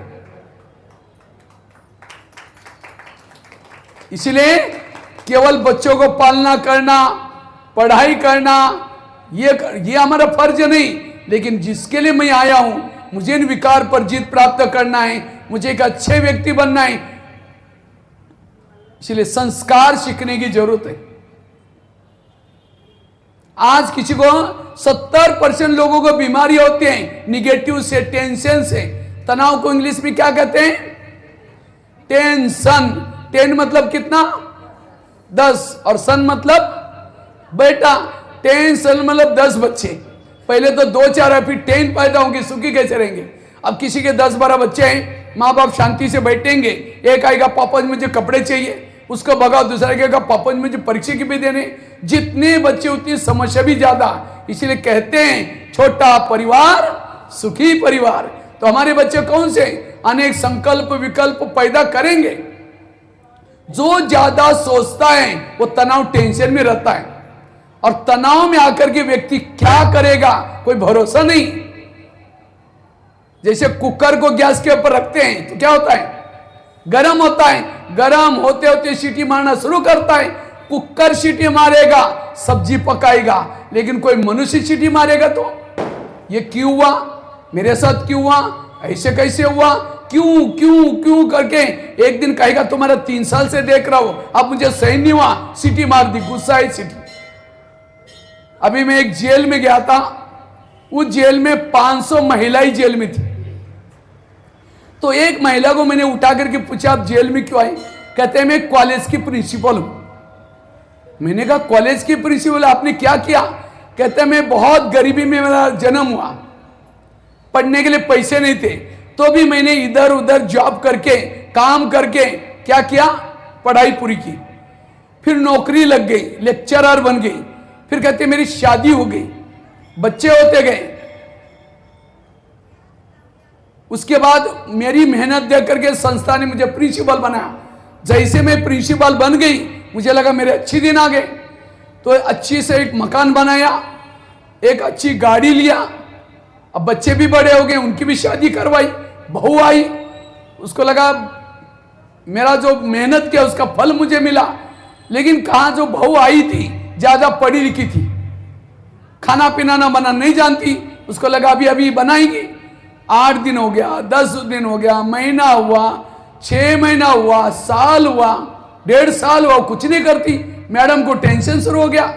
S3: इसलिए केवल बच्चों को पालना करना, पढ़ाई करना, ये हमारा फर्ज नहीं, लेकिन जिसके लिए मैं आया हूं, मुझे इन विकार पर जीत प्राप्त करना है, मुझे एक अच्छे व्यक्ति बनना है। इसलिए संस्कार सीखने की जरूरत है। आज किसी को 70% लोगों को बीमारी होती है निगेटिव से, टेंशन से। तनाव को इंग्लिश में क्या कहते हैं? टेंशन। 10 मतलब कितना? 10, और सन मतलब बेटा। टेंशन मतलब 10 बच्चे। पहले तो 2-4 है, फिर 10 पैदा होंगे, सुखी कैसे रहेंगे? अब किसी के 10-12 बच्चे हैं, माँ बाप शांति से बैठेंगे। एक आएगा पापा मुझे कपड़े चाहिए, उसको भगाओ, दूसरा कहेगा पापा मुझे परीक्षा की भी देने। जितने बच्चे उतनी समस्या भी ज्यादा। इसलिए कहते हैं छोटा परिवार सुखी परिवार। तो हमारे बच्चे कौन से अनेक संकल्प विकल्प पैदा करेंगे। जो ज्यादा सोचता है वो तनाव टेंशन में रहता है, और तनाव में आकर के व्यक्ति क्या करेगा कोई भरोसा नहीं। जैसे कुकर को गैस के ऊपर रखते हैं तो क्या होता है? गरम होता है। गरम होते होते सीटी मारना शुरू करता है। कुकर सीटी मारेगा, सब्जी पकाएगा, लेकिन कोई मनुष्य सीटी मारेगा तो ये क्यों हुआ, मेरे साथ क्यों हुआ, ऐसे कैसे हुआ, क्यों क्यों क्यों करके एक दिन कहेगा तुम्हारा 3 साल से देख रहा हूं, अब मुझे सहन नहीं हुआ, सीटी मार दी, गुस्सा है सीटी। अभी मैं एक जेल में गया था, उस जेल में 500 महिलाएं जेल में थी। तो एक महिला को मैंने उठा करके पूछा आप जेल में क्यों आई? कहते हैं मैं कॉलेज की प्रिंसिपल हूं। मैंने कहा कॉलेज की प्रिंसिपल आपने क्या किया? कहते हैं मैं बहुत गरीबी में मेरा जन्म हुआ, पढ़ने के लिए पैसे नहीं थे, तो भी मैंने इधर उधर जॉब करके काम करके क्या किया, पढ़ाई पूरी की, फिर नौकरी लग गई, लेक्चरर बन गई, फिर कहते मेरी शादी हो गई, बच्चे होते गए, उसके बाद मेरी मेहनत देख करके संस्था ने मुझे प्रिंसिपल बनाया। जैसे मैं प्रिंसिपल बन गई मुझे लगा मेरे अच्छे दिन आ गए, तो अच्छी से एक मकान बनाया, एक अच्छी गाड़ी लिया, अब बच्चे भी बड़े हो गए, उनकी भी शादी करवाई, बहू आई, उसको लगा मेरा जो मेहनत किया उसका फल मुझे मिला। लेकिन कहाँ जो बहू आई थी ज्यादा पढ़ी लिखी थी, खाना पीना ना बना नहीं जानती, उसको लगा अभी अभी बनाएगी। 8 दिन हो गया, 10 दिन हो गया, महीना हुआ, 6 महीना हुआ, साल हुआ, 1.5 साल हुआ, कुछ नहीं करती। मैडम को टेंशन शुरू हो गया।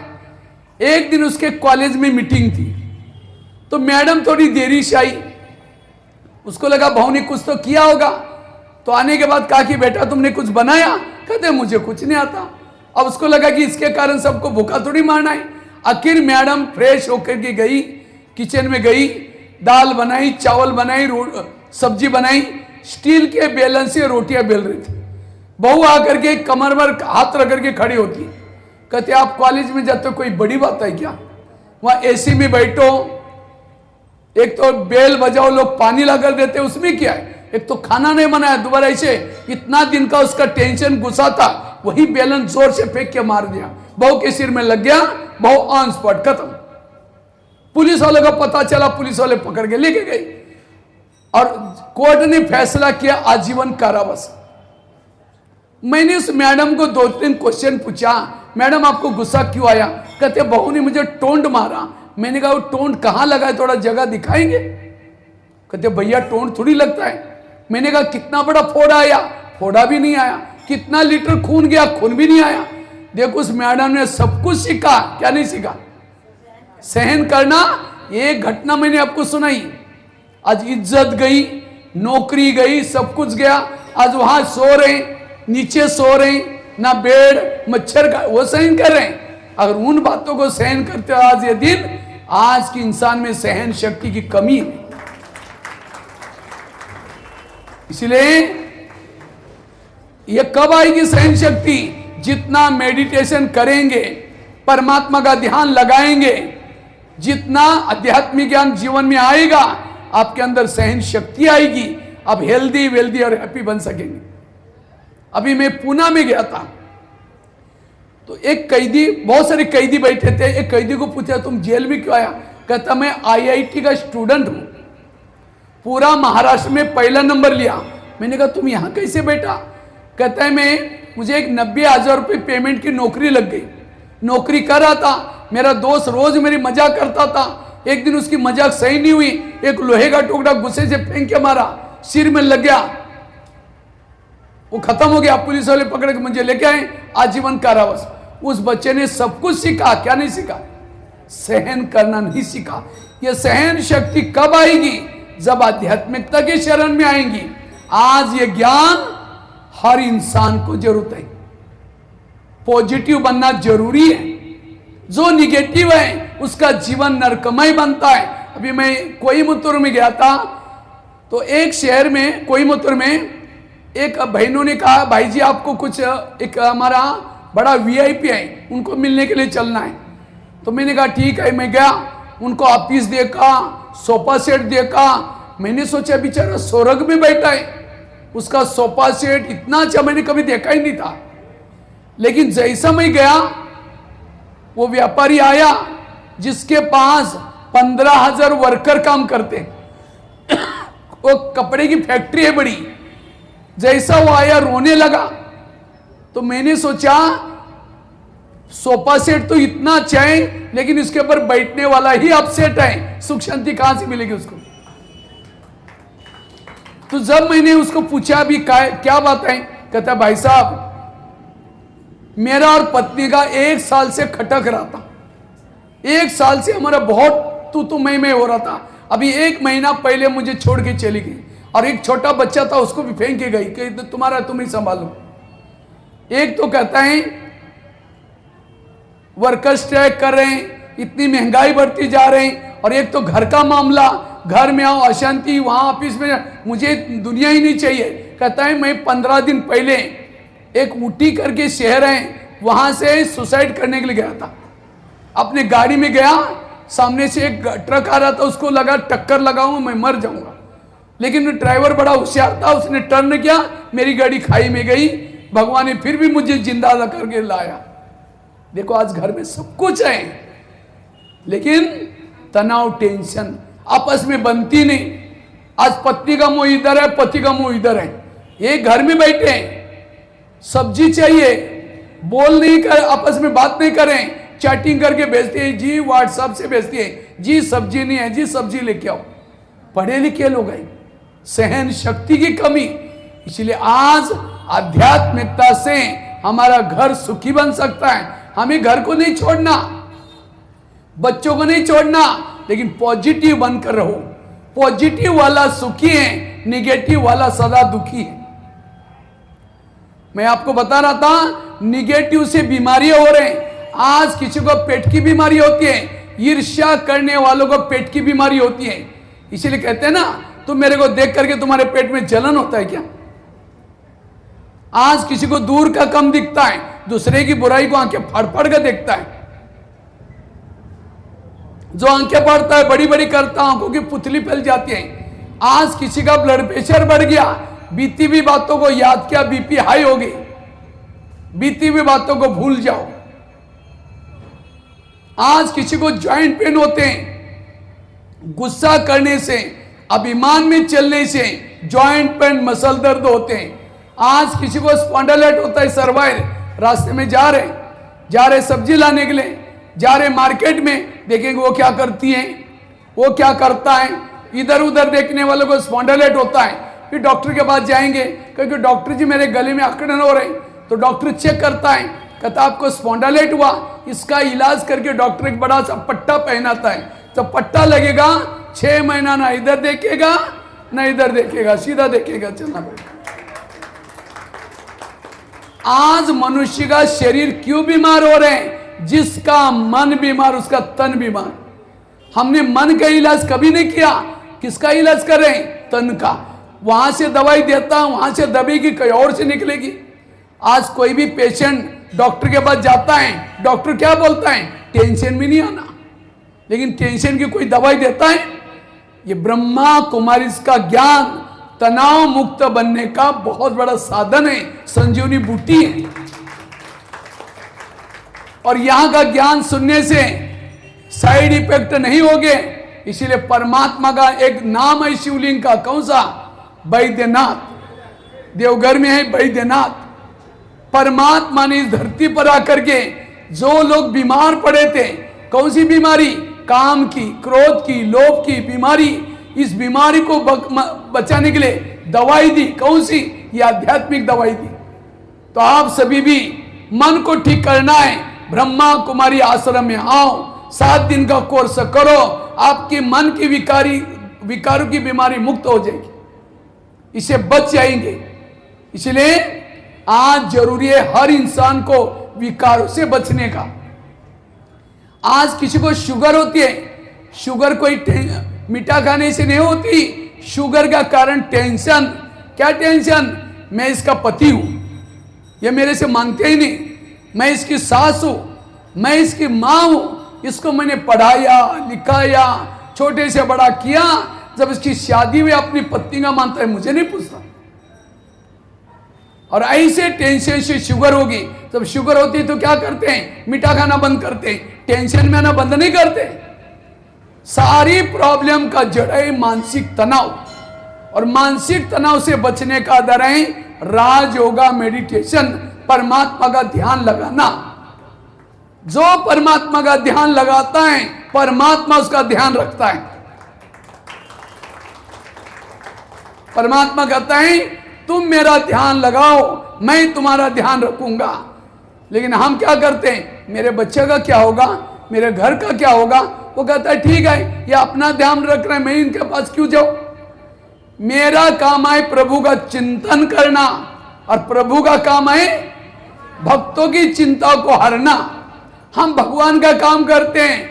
S3: एक दिन उसके कॉलेज में मीटिंग थी, तो मैडम थोड़ी देरी से आई, उसको लगा बहू ने कुछ तो किया होगा, तो आने के बाद कहा कि बेटा तुमने कुछ बनाया? कहते मुझे कुछ नहीं आता। अब उसको लगा कि इसके कारण सबको भूखा थोड़ी मारना है। आखिर मैडम फ्रेश होकर के गई, किचन में गई, दाल बनाई, चावल बनाई, सब्जी बनाई, स्टील के बेलन से रोटियां बेल रही थी। बहू आकर के कमर पर हाथ रख करके खड़ी होती, कहते आप कॉलेज में जाते हो, कोई बड़ी बात है क्या? वहां एसी में बैठो, एक तो बेल बजाओ, लोग पानी लगा देते, उसमें क्या है? एक तो खाना नहीं बनाया, दोबारा ऐसे इतना दिन का उसका टेंशन गुस्सा था, वही बेलन जोर से फेंक के मार दिया, बहू के सिर में लग गया, बहू ऑन स्पॉट खत्म। पुलिस वालों का पता चला, पुलिस वाले पकड़ के लेके गए, और कोर्ट ने फैसला किया आजीवन कारावास। मैंने उस मैडम को 2-3 क्वेश्चन पूछा, मैडम आपको गुस्सा क्यों आया? कहते बहू ने मुझे टोंट मारा। मैंने कहा वो टोंट कहां लगा है, थोड़ा जगह दिखाएंगे? कहते भैया टोंट थोड़ी लगता है। मैंने कहा कितना बड़ा फोड़ा आया? फोड़ा भी नहीं आया। कितना लीटर खून गया? खून भी नहीं आया। देखो उस मैडम ने सब कुछ सीखा, क्या नहीं सीखा? सहन करना। एक घटना मैंने आपको सुनाई, आज इज्जत गई, नौकरी गई, सब कुछ गया, आज वहां सो रहे, नीचे सो रहे, ना बेड, मच्छर का वो सहन कर रहे हैं। अगर उन बातों को सहन करते हो आज ये दिन, आज की इंसान में सहन शक्ति की कमी है। इसलिए ये कब आएगी सहन शक्ति? जितना मेडिटेशन करेंगे, परमात्मा का ध्यान लगाएंगे, जितना आध्यात्मिक ज्ञान जीवन में आएगा, आपके अंदर सहन शक्ति आएगी, आप हेल्दी वेल्दी और हैप्पी बन सकेंगे। अभी मैं पूना में गया था, तो एक कैदी, बहुत सारे कैदी बैठे थे, एक कैदी को पूछा तुम जेल में क्यों आया? कहता मैं IIT का स्टूडेंट हूं, पूरा महाराष्ट्र में पहला नंबर लिया। मैंने कहा तुम यहां कैसे बैठा? कहता है मुझे एक 90,000 रुपये पेमेंट की नौकरी लग गई, नौकरी कर रहा था, मेरा दोस्त रोज मेरी मजाक करता था, एक दिन उसकी मजाक सही नहीं हुई, एक लोहे का टुकड़ा गुस्से से फेंक के मारा, सिर में लग गया, वो खत्म हो गया, पुलिस वाले पकड़ के मुझे लेके आए, आजीवन कारावास। उस बच्चे ने सब कुछ सीखा, क्या नहीं सीखा? सहन करना नहीं सीखा। यह सहन शक्ति कब आएगी? जब आध्यात्मिकता के शरण में आएंगी। आज ये ज्ञान हर इंसान को जरूरत है, पॉजिटिव बनना जरूरी है। जो निगेटिव है उसका जीवन नरकमय बनता है। अभी मैं कोयम्बतूर में गया था, तो एक शहर में कोयम्बतूर में एक बहनों ने कहा भाई जी आपको कुछ, एक हमारा बड़ा VIP है, उनको मिलने के लिए चलना है। तो मैंने कहा ठीक है, मैं गया, उनको ऑफिस देखा, सोफा सेट देखा। मैंने सोचा बेचारा स्वर्ग में बैठा है, उसका सोफा सेट इतना अच्छा मैंने कभी देखा ही नहीं था। लेकिन जैसा मैं गया, वो व्यापारी आया जिसके पास 15,000 वर्कर काम करते, वो कपड़े की फैक्ट्री है बड़ी। जैसा वो आया रोने लगा, तो मैंने सोचा सोफा सेट तो इतना अच्छा है, लेकिन इसके ऊपर बैठने वाला ही अपसेट है, सुख शांति कहां से मिलेगी उसको? तो जब मैंने उसको पूछा अभी क्या बात है, कहता भाई साहब मेरा और पत्नी का 1 साल से खटक रहा था, 1 साल से हमारा बहुत तू मैं हो रहा था। अभी 1 महीना पहले मुझे छोड़ के चली गई, और एक छोटा बच्चा था उसको भी फेंक के गई कि तुम्हारा तुम ही संभालो। एक तो कहता है वर्कर स्ट्राइक कर रहे हैं, इतनी महंगाई बढ़ती जा रही, और एक तो घर का मामला, घर में आओ अशांति, वहां ऑफिस में मुझे दुनिया ही नहीं चाहिए। कहता है मैं 15 दिन पहले एक ऊटी करके शहर है, वहां से सुसाइड करने के लिए गया था। अपने गाड़ी में गया, सामने से एक ट्रक आ रहा था, उसको लगा टक्कर लगाऊंगा मैं मर जाऊंगा, लेकिन ड्राइवर बड़ा होशियार था, उसने टर्न किया, मेरी गाड़ी खाई में गई, भगवान ने फिर भी मुझे जिंदा करके लाया। देखो आज घर में सब कुछ है, लेकिन तनाव टेंशन आपस में बनती नहीं। आज पत्नी का मुंह इधर है, पति का मुंह इधर है, ये घर में बैठे हैं, सब्जी चाहिए, बोल नहीं कर, आपस में बात नहीं करें, चैटिंग करके भेजती है जी, व्हाट्सएप से भेजती है जी सब्जी नहीं है जी सब्जी लेके आओ। पढ़े लिखे लोग हैं, सहन शक्ति की कमी। इसलिए आज आध्यात्मिकता से हमारा घर सुखी बन सकता है। हमें घर को नहीं छोड़ना, बच्चों को नहीं छोड़ना, लेकिन पॉजिटिव बनकर रहो। पॉजिटिव वाला सुखी है, निगेटिव वाला सदा दुखी है। मैं आपको बता रहा था निगेटिव से बीमारियां हो रहे हैं। आज किसी को पेट की बीमारी होती है, ईर्ष्या करने वालों को पेट की बीमारी होती है। इसीलिए कहते हैं ना, तुम मेरे को देख करके तुम्हारे पेट में जलन होता है क्या? आज किसी को दूर का कम दिखता है, दूसरे की बुराई को आंखें फाड़ फाड़ कर देखता है। जो आंखें फाड़ता है, बड़ी बड़ी करता, आंखों की पुतली फैल जाती है। आज किसी का ब्लड प्रेशर बढ़ गया, बीती हुई बातों को याद किया, BP हाई हो गई, बीती हुई बातों को भूल जाओ। आज किसी को जॉइंट पेन होते हैं, गुस्सा करने से, अभिमान में चलने से जॉइंट पेन, मसल दर्द होते हैं। आज किसी को स्पॉन्डिलाइट होता है, सर्वाइवल। रास्ते में जा रहे सब्जी लाने के लिए, जा रहे मार्केट में, देखेंगे वो क्या करती है, वो क्या करता है। इधर उधर देखने वालों को स्पॉन्डिलाइट होता है, फिर डॉक्टर के पास जाएंगे, क्योंकि डॉक्टर जी मेरे गले में अकड़न हो रही, तो डॉक्टर चेक करता है, कहता आपको स्पॉन्डिलाइट हुआ, इसका इलाज करके डॉक्टर एक बड़ा सा पट्टा पहनाता है। तो पट्टा लगेगा, 6 महीना ना इधर देखेगा ना इधर देखेगा, सीधा देखेगा, चलना पड़ेगा। आज मनुष्य का शरीर क्यों बीमार हो रहे हैं? जिसका मन बीमार, उसका तन बीमार। हमने मन का इलाज कभी नहीं किया। किसका इलाज कर रहे हैं? तन का। वहां से दवाई देता, वहां से दबेगी, कहीं और से निकलेगी। आज कोई भी पेशेंट डॉक्टर के पास जाता है, डॉक्टर क्या बोलता है? टेंशन भी नहीं आना, लेकिन टेंशन की कोई दवाई देता है? ये ब्रह्मा कुमारी का ज्ञान तनाव मुक्त बनने का बहुत बड़ा साधन है, संजीवनी बूटी है। और यहां का ज्ञान सुनने से साइड इफेक्ट नहीं होंगे, इसीलिए परमात्मा का एक नाम है शिवलिंग का, कौन सा? वैद्यनाथ। देवघर में है वैद्यनाथ। परमात्मा ने इस धरती पर आकर के जो लोग बीमार पड़े थे, कौन सी बीमारी? काम की, क्रोध की, लोभ की बीमारी। इस बीमारी को बचाने के लिए दवाई दी, कौन सी? ये आध्यात्मिक दवाई दी। तो आप सभी भी मन को ठीक करना है, ब्रह्मा कुमारी आश्रम में आओ, 7 दिन का कोर्स करो, आपके मन की विकारों की बीमारी मुक्त हो जाएगी, इससे बच जाएंगे। इसलिए आज जरूरी है हर इंसान को विकारों से बचने का। आज किसी को शुगर होती है, शुगर कोई मीठा खाने से नहीं होती, शुगर का कारण टेंशन। क्या टेंशन? मैं इसका पति हूं, ये मेरे से मांगते ही नहीं, मैं इसकी सास हूं, मैं इसकी मां हूं, इसको मैंने पढ़ाया लिखाया, छोटे से बड़ा किया, जब इसकी शादी हुई अपनी पत्नी का मानता है, मुझे नहीं पूछता। और ऐसे टेंशन से शुगर होगी। जब शुगर होती है तो क्या करते हैं? मीठा खाना बंद करते हैं, टेंशन में आना बंद नहीं करते। सारी प्रॉब्लम का जड़ है मानसिक तनाव, और मानसिक तनाव से बचने का दर है राज योगा, मेडिटेशन, परमात्मा का ध्यान लगाना। जो परमात्मा का ध्यान लगाता है, परमात्मा उसका ध्यान रखता है। परमात्मा कहता है तुम मेरा ध्यान लगाओ, मैं तुम्हारा ध्यान रखूंगा। लेकिन हम क्या करते हैं? मेरे बच्चे का क्या होगा, मेरे घर का क्या होगा? वो कहता है ठीक है, ये अपना ध्यान रख रहे हैं, मैं इनके पास क्यों जाऊं? मेरा काम है प्रभु का चिंतन करना, और प्रभु का काम है भक्तों की चिंता को हरना। हम भगवान का काम करते हैं,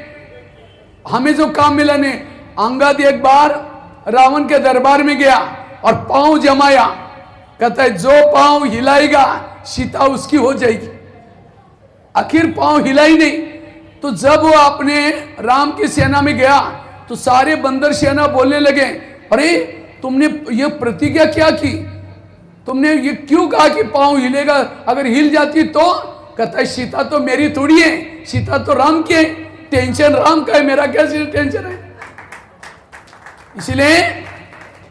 S3: हमें जो काम मिला नहीं। अंगद एक बार रावण के दरबार में गया और पांव जमाया, कहता है जो पांव हिलाएगा सीता उसकी हो जाएगी। आखिर पांव हिला ही नहीं। तो जब वो अपने राम की सेना में गया तो सारे बंदर सेना बोलने लगे, अरे तुमने ये प्रतिज्ञा क्या की, तुमने ये क्यों कहा कि पांव हिलेगा, अगर हिल जाती तो? कहता है सीता तो मेरी थोड़ी है, सीता तो राम की है, टेंशन राम का है, मेरा कैसे टेंशन है? इसलिए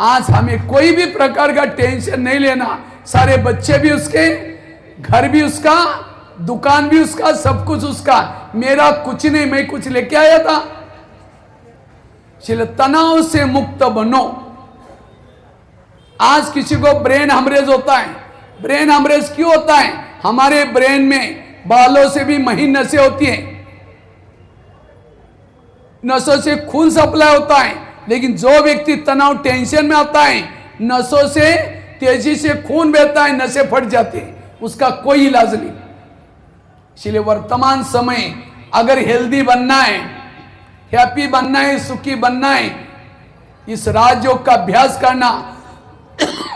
S3: आज हमें कोई भी प्रकार का टेंशन नहीं लेना। सारे बच्चे भी उसके, घर भी उसका, दुकान भी उसका, सब कुछ उसका, मेरा कुछ नहीं, मैं कुछ लेके आया था। इसलिए तनाव से मुक्त बनो। आज किसी को ब्रेन हेमरेज होता है। ब्रेन हेमरेज क्यों होता है? हमारे ब्रेन में बालों से भी महीन नसें होती हैं, नसों से खून सप्लाई होता है। लेकिन जो व्यक्ति तनाव टेंशन में आता है, नसों से तेजी से खून बहता है, नसें फट जाती है, उसका कोई इलाज नहीं। इसलिए वर्तमान समय अगर हेल्दी बनना है, हैप्पी बनना है, सुखी बनना है, इस राजयोग का अभ्यास करना।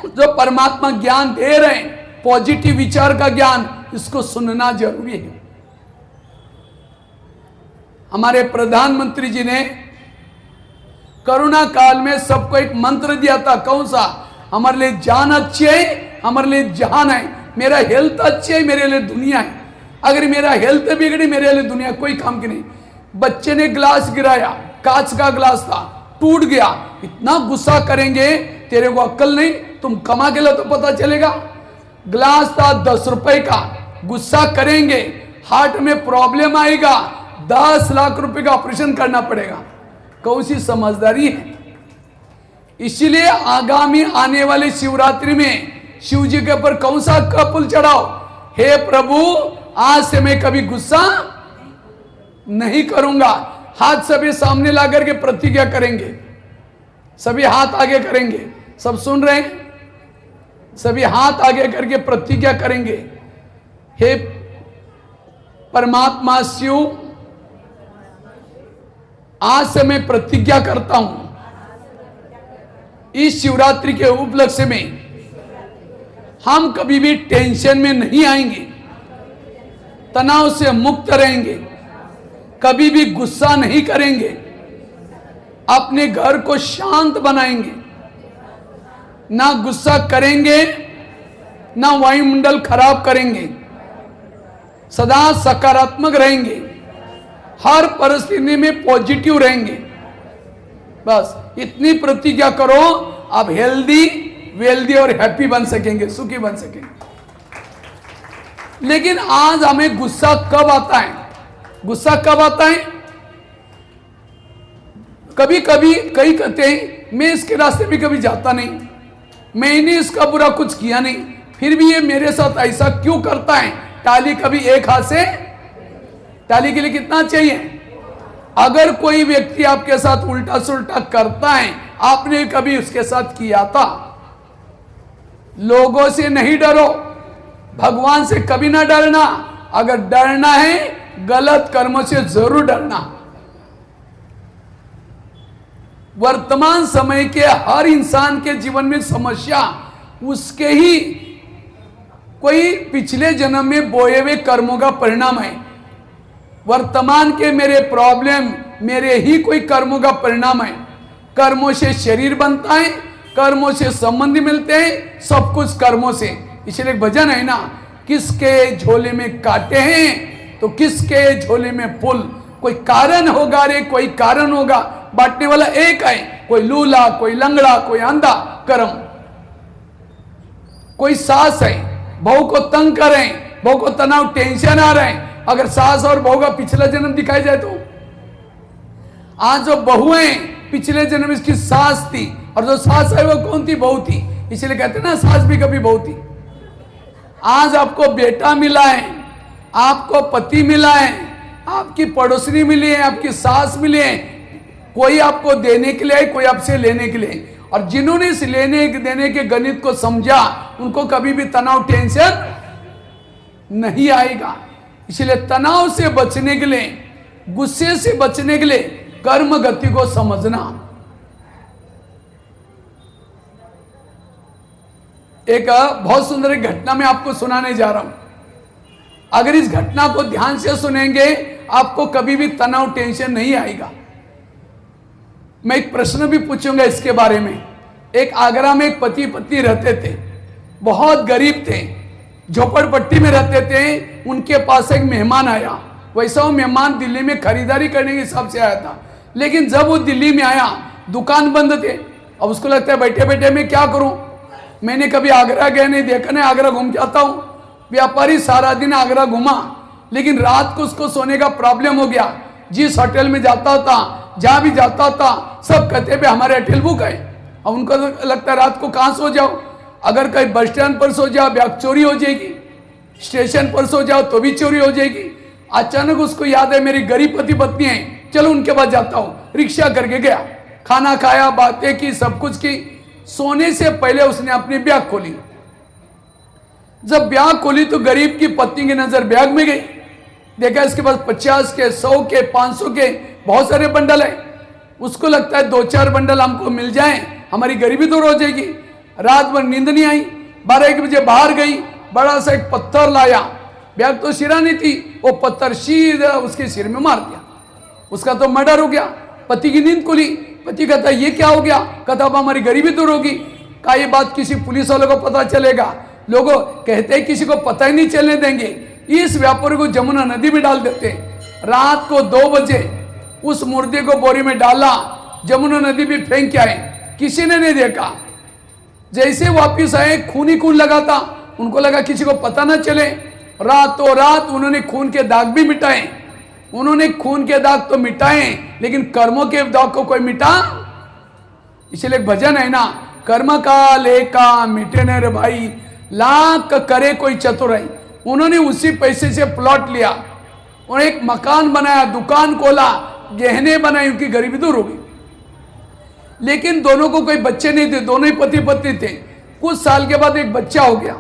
S3: जो परमात्मा ज्ञान दे रहे हैं, पॉजिटिव विचार का ज्ञान, इसको सुनना जरूरी है। हमारे प्रधानमंत्री जी ने कोरोना काल में सबको एक मंत्र दिया था, कौन सा? हमारे लिए जान अच्छी है, हमारे लिए जहान है। मेरा हेल्थ अच्छी है, मेरे लिए दुनिया है। अगर मेरा हेल्थ बिगड़ी, मेरे लिए दुनिया कोई काम की नहीं। बच्चे ने ग्लास गिराया, कांच का ग्लास था, टूट गया, इतना गुस्सा करेंगे, तेरे को अक्ल नहीं, तुम कमा के लो तो पता चलेगा। ग्लास था 10 रुपए का, गुस्सा करेंगे, हार्ट में प्रॉब्लम आएगा, 10 लाख रुपए का ऑपरेशन करना पड़ेगा। कौन सी समझदारी है? इसलिए आगामी आने वाले शिवरात्रि में शिव जी के ऊपर कौन सा कपुल चढ़ाओ? हे प्रभु, आज से मैं कभी गुस्सा नहीं करूंगा। हाथ सभी सामने ला करके प्रतिज्ञा करेंगे, सभी हाथ आगे करेंगे। सब सुन रहे हैं? सभी हाथ आगे करके प्रतिज्ञा करेंगे, हे परमात्मा शिव, आज से मैं प्रतिज्ञा करता हूं, इस शिवरात्रि के उपलक्ष्य में हम कभी भी टेंशन में नहीं आएंगे। तनाव से मुक्त रहेंगे, कभी भी गुस्सा नहीं करेंगे, अपने घर को शांत बनाएंगे, ना गुस्सा करेंगे, ना वायुमंडल खराब करेंगे, सदा सकारात्मक रहेंगे, हर परिस्थिति में पॉजिटिव रहेंगे। बस इतनी प्रतिज्ञा करो, आप हेल्दी, वेल्दी और हैप्पी बन सकेंगे, सुखी बन सकेंगे। लेकिन आज हमें गुस्सा कब आता है? गुस्सा कब आता है? कभी कभी कई कहते हैं मैं इसके रास्ते में कभी जाता नहीं, मैंने इसका बुरा कुछ किया नहीं, फिर भी ये मेरे साथ ऐसा क्यों करता है? ताली कभी एक हाथ से, ताली के लिए कितना चाहिए? अगर कोई व्यक्ति आपके साथ उल्टा सुल्टा करता है, आपने कभी उसके साथ किया था? लोगों से नहीं डरो, भगवान से कभी ना डरना। अगर डरना है गलत कर्मों से जरूर डरना। वर्तमान समय के हर इंसान के जीवन में समस्या उसके ही कोई पिछले जन्म में बोए हुए कर्मों का परिणाम है। वर्तमान के मेरे प्रॉब्लम मेरे ही कोई कर्मों का परिणाम है। कर्मों से शरीर बनता है, कर्मों से संबंध मिलते हैं, सब कुछ कर्मों से। इसलिए एक भजन है ना, किसके झोले में कांटे हैं तो किसके झोले में फूल। कोई कारण होगा रे, कोई कारण होगा, बांटने वाला एक है। कोई लूला, कोई लंगड़ा, कोई अंधा, कर्म। कोई सास है, बहू को तंग करें, बहू को तनाव टेंशन आ रहे हैं। अगर सास और बहू का पिछला जन्म दिखाई जाए तो आज जो बहू है पिछले जन्म इसकी सास थी, और जो सास है वो कौन थी? बहू थी। इसलिए कहते हैं ना सास भी कभी बहू थी। आज आपको बेटा मिला है, आपको पति मिला है, आपकी पड़ोसनी मिली है, आपकी सास मिली है। कोई आपको देने के लिए है, कोई आपसे लेने के लिए। और जिन्होंने इस लेने देने के गणित को समझा, उनको कभी भी तनाव टेंशन नहीं आएगा। इसलिए तनाव से बचने के लिए, गुस्से से बचने के लिए कर्म गति को समझना। एक बहुत सुंदर एक घटना मैं आपको सुनाने जा रहा हूं। अगर इस घटना को ध्यान से सुनेंगे, आपको कभी भी तनाव टेंशन नहीं आएगा। मैं एक प्रश्न भी पूछूंगा इसके बारे में। एक आगरा में एक पति पत्नी रहते थे, बहुत गरीब थे, झोपड़पट्टी में रहते थे। उनके पास एक मेहमान आया। वैसा वो मेहमान दिल्ली में खरीदारी करने के हिसाब से आया था, लेकिन जब वो दिल्ली में आया दुकान बंद थे। अब उसको लगता है बैठे बैठे मैं क्या करूं, मैंने कभी आगरा गया नहीं, देखा नहीं, आगरा घूम के आता हूं। व्यापारी सारा दिन आगरा घुमा, लेकिन रात को उसको सोने का प्रॉब्लम हो गया। जिस होटल में जाता था, जहां भी जाता था, सब कहते भाई हमारे होटल बुक है। अब उनको लगता है रात को कहां सो जाओ, अगर कहीं बस स्टैंड पर सो जाओ बैग चोरी हो जाएगी, स्टेशन पर सो जाओ तो भी चोरी हो जाएगी। अचानक उसको याद है मेरी गरीब पति पत्नी है, चलो उनके पास जाता हूं। रिक्शा करके गया, खाना खाया, बातें की, सब कुछ की। सोने से पहले उसने अपनी बैग खोली। जब बैग खोली तो गरीब की पत्नी की नजर बैग में गई। देखा इसके पास 50 के, 100 के, 500 के बहुत सारे बंडल है। उसको लगता है 2-4 बंडल हमको मिल जाएं, हमारी गरीबी दूर हो जाएगी। रात भर नींद नहीं आई। 12-1 बजे बाहर गई, बड़ा सा एक पत्थर लाया। बैग तो सिरा नहीं थी, वो पत्थर सीधा उसके सिर में मार दिया। उसका तो मर्डर हो गया। पति की नींद खुली। पति कहता ये क्या हो गया? कहता अब हमारी गरीबी दूर होगी। का ये बात किसी पुलिस वालों को पता चलेगा? लोगों कहते हैं किसी को पता ही नहीं चलने देंगे। इस व्यापारी को जमुना नदी में डाल देते। रात को 2 बजे उस मुर्दे को बोरी में डाला, जमुना नदी में फेंक के आए। किसी ने नहीं देखा। जैसे वापिस आए खून ही खून लगा था। उनको लगा किसी को पता ना चले। रातों रात उन्होंने खून के दाग भी मिटाए। उन्होंने खून के दाग तो मिटाए, लेकिन कर्मों के दाग को कोई मिटा। इसलिए एक भजन है ना, कर्म का लेका मिटे न रे भाई, लाख करे कोई चतुराई। उन्होंने उसी पैसे से प्लॉट लिया और एक मकान बनाया, दुकान खोला, गहने बनाए, उनकी गरीबी दूर हो गई। लेकिन दोनों को कोई बच्चे नहीं थे, दोनों ही पति पत्नी थे। कुछ साल के बाद एक बच्चा हो गया।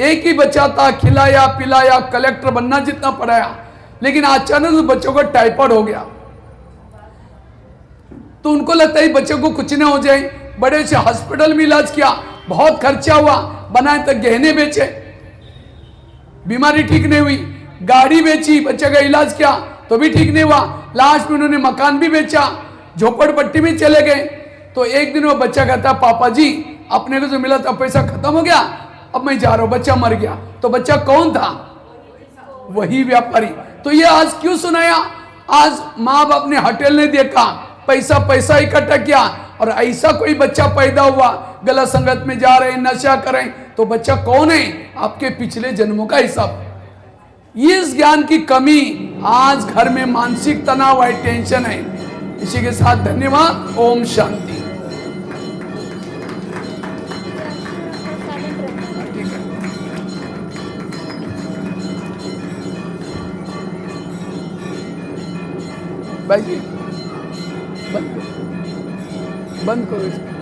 S3: एक ही बच्चा था, खिलाया पिलाया, कलेक्टर बनना जितना पढ़ाया, लेकिन अचानक उस बच्चों को टाइफाइड हो गया। तो उनको लगता है बच्चों को कुछ ना हो जाए। बड़े से हॉस्पिटल में इलाज किया, बहुत खर्चा हुआ, बनाए तक गहने बेचे। बीमारी ठीक नहीं हुई, गाड़ी बेची, बच्चे का इलाज किया तो भी ठीक नहीं हुआ, लास्ट में उन्होंने मकान भी बेचा, झोपड़पट्टी में चले गए। तो एक दिन वो बच्चा कहता, पापा जी अपने को जो मिला था पैसा खत्म हो गया, अब मैं जा रहा हूं, बच्चा मर गया। तो बच्चा कौन था? वही व्यापारी। तो ये आज क्यों सुनाया? आज माँ बाप ने होटल नहीं देखा, पैसा पैसा इकट्ठा किया, और ऐसा कोई बच्चा पैदा हुआ गलत संगत में जा रहे, नशा करें, तो बच्चा कौन है? आपके पिछले जन्मों का हिसाब। इस ज्ञान की कमी आज घर में मानसिक तनाव है, टेंशन है। इसी के साथ धन्यवाद। ओम शांति। भाई जी बंद करो इसको।